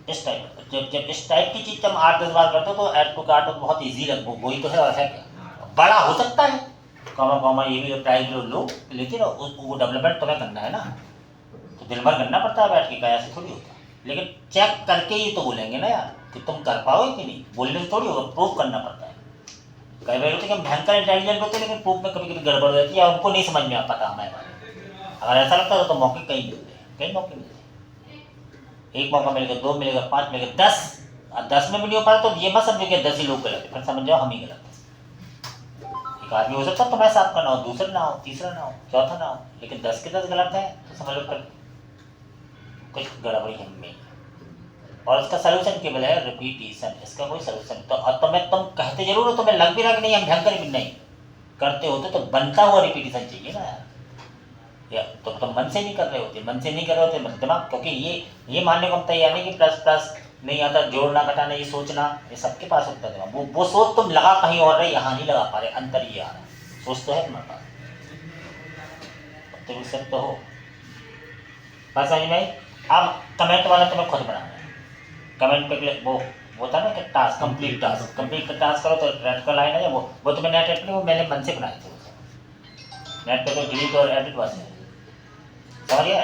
इस टाइप जब इस टाइप की चीज़ तुम 8-10 बार करते हो तो ऐड टू कार्ट बहुत ईजी लगता है, वही तो है, और है क्या, बड़ा हो सकता है, कॉमा ये भी प्राइस लो, लेकिन वो डेवलपमेंट तुम्हें करना है ना, तो दिन भर करना पड़ता है बैठ के, क्या ऐसे थोड़ी होता है। लेकिन चेक करके ही तो बोलेंगे ना यार कि तुम कर पाओगे कि नहीं, बोलने से थोड़ी होगा, प्रूफ करना पड़ता है। कई बार होते हैं कि हम भयंकर इंटेलिजेंट होते हैं लेकिन प्रूफ में कभी कभी गड़बड़ हो जाती है, या उनको नहीं समझ में आता हमें हमारे। अगर ऐसा लगता है तो मौके कहीं मिलते हैं, कई मौके मिलते हैं, एक मौका मिलेगा, 2 मिलेगा, 5 मिलेगा, 10, और 10 में भी नहीं हो पाया तो ये मत समझो कि 10 ही लोग गलत है, फिर समझ जाओ हम ही गलत है। एक आदमी हो सकता है तुम्हारे साथ का ना हो, दूसरा ना हो, तीसरा ना हो, चौथा ना हो, लेकिन 10 के 10 गलत है तो समझ लो फिर कुछ गड़बड़ी हम में। और इसका सोल्यूशन केवल है रिपीटिशन, इसका कोई सोल्यूशन। तो और तुम कहते जरूर हो, तुम्हें लग भी रहा कि नहीं हम भयंकर भी नहीं करते होते, तो बनता हुआ रिपीटिशन चाहिए ना यार, या तो तुम मन से नहीं कर रहे होते, मन से नहीं कर रहे होते दिमाग, क्योंकि ये मानने को हम तैयार नहीं कि प्लस प्लस नहीं आता, जोड़ना घटाना ये सोचना, ये सबके पास होता है दिमाग, वो सोच तुम लगा कहीं और रहे, यहाँ नहीं लगा पा रहे, अंतर ये आ रहा है, सोच तो है तुम्हारे पास, तो सब तो हो बस समझ में। अब कमेंट वाला तुम्हें खुद बनाना है, कमेंट पे वो था ना कि टास्क कंप्लीट का टास्क करो तो रेड का लाइन है, वो तुम्हें नेट एडिट नहीं, वो मैंने मन से बनाए थे, नेट पे तो डिलीट और एडिट बस है, समझ गया,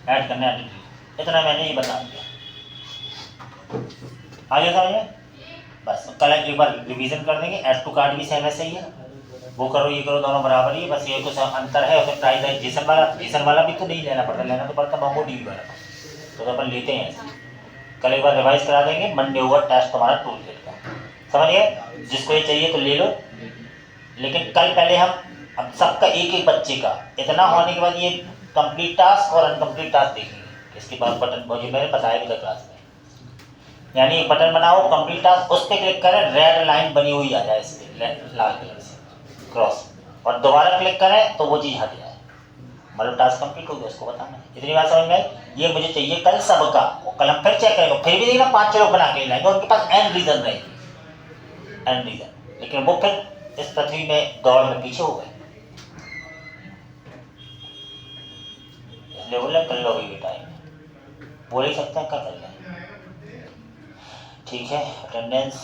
ऐड करना है एडिट, इतना मैंने ये बता दिया, आगे समझ में। बस कल एक बार रिवीजन कर देंगे, ऐड टू कार्ट भी सेम ऐसे ही है, वो करो ये करो दोनों बराबर ही है, बस ये कुछ अंतर है, उसमें प्राइस है, जीसन वाला भी तो नहीं लेना पड़ता, लेना तो पड़ता मोंगो DB वाला, तो अपन लेते हैं ऐसे। कल एक बार रिवाइज करा देंगे, मंडे होगा टेस्ट तुम्हारा टूल किट का, समझ गए, जिसको ये चाहिए तो ले लो, लेकिन कल पहले हम अब सबका एक एक बच्चे का इतना होने के बाद ये कंप्लीट टास्क और अनकम्प्लीट टास्क देखेंगे, इसके बाद बटन मुझे मैंने बताया भी था क्लास में, यानी एक बटन बनाओ कंप्लीट टास्क, उस पर क्लिक करें, रेड लाइन बनी हुई आ जाए इस पर लाल कलर से क्रॉस, और दोबारा क्लिक करें तो वो चीज़ हट जाए, मतलब टास्क कंप्लीट हो गया, उसको बताना है। इतनी बात समझ में आई, ये मुझे चाहिए कल सबका, कल हम फिर चेक करेंगे, फिर भी देखना 5-6 लोग बना के लाएंगे, उनके पास एंड रीजन रहेगी, एंड रीजन, लेकिन वो फिर इस पृथ्वी में दौड़ में पीछे हो गए, इसलिए बोले कर लो भी टाइम, बोल ही सकते हैं कर लें, ठीक है। अटेंडेंस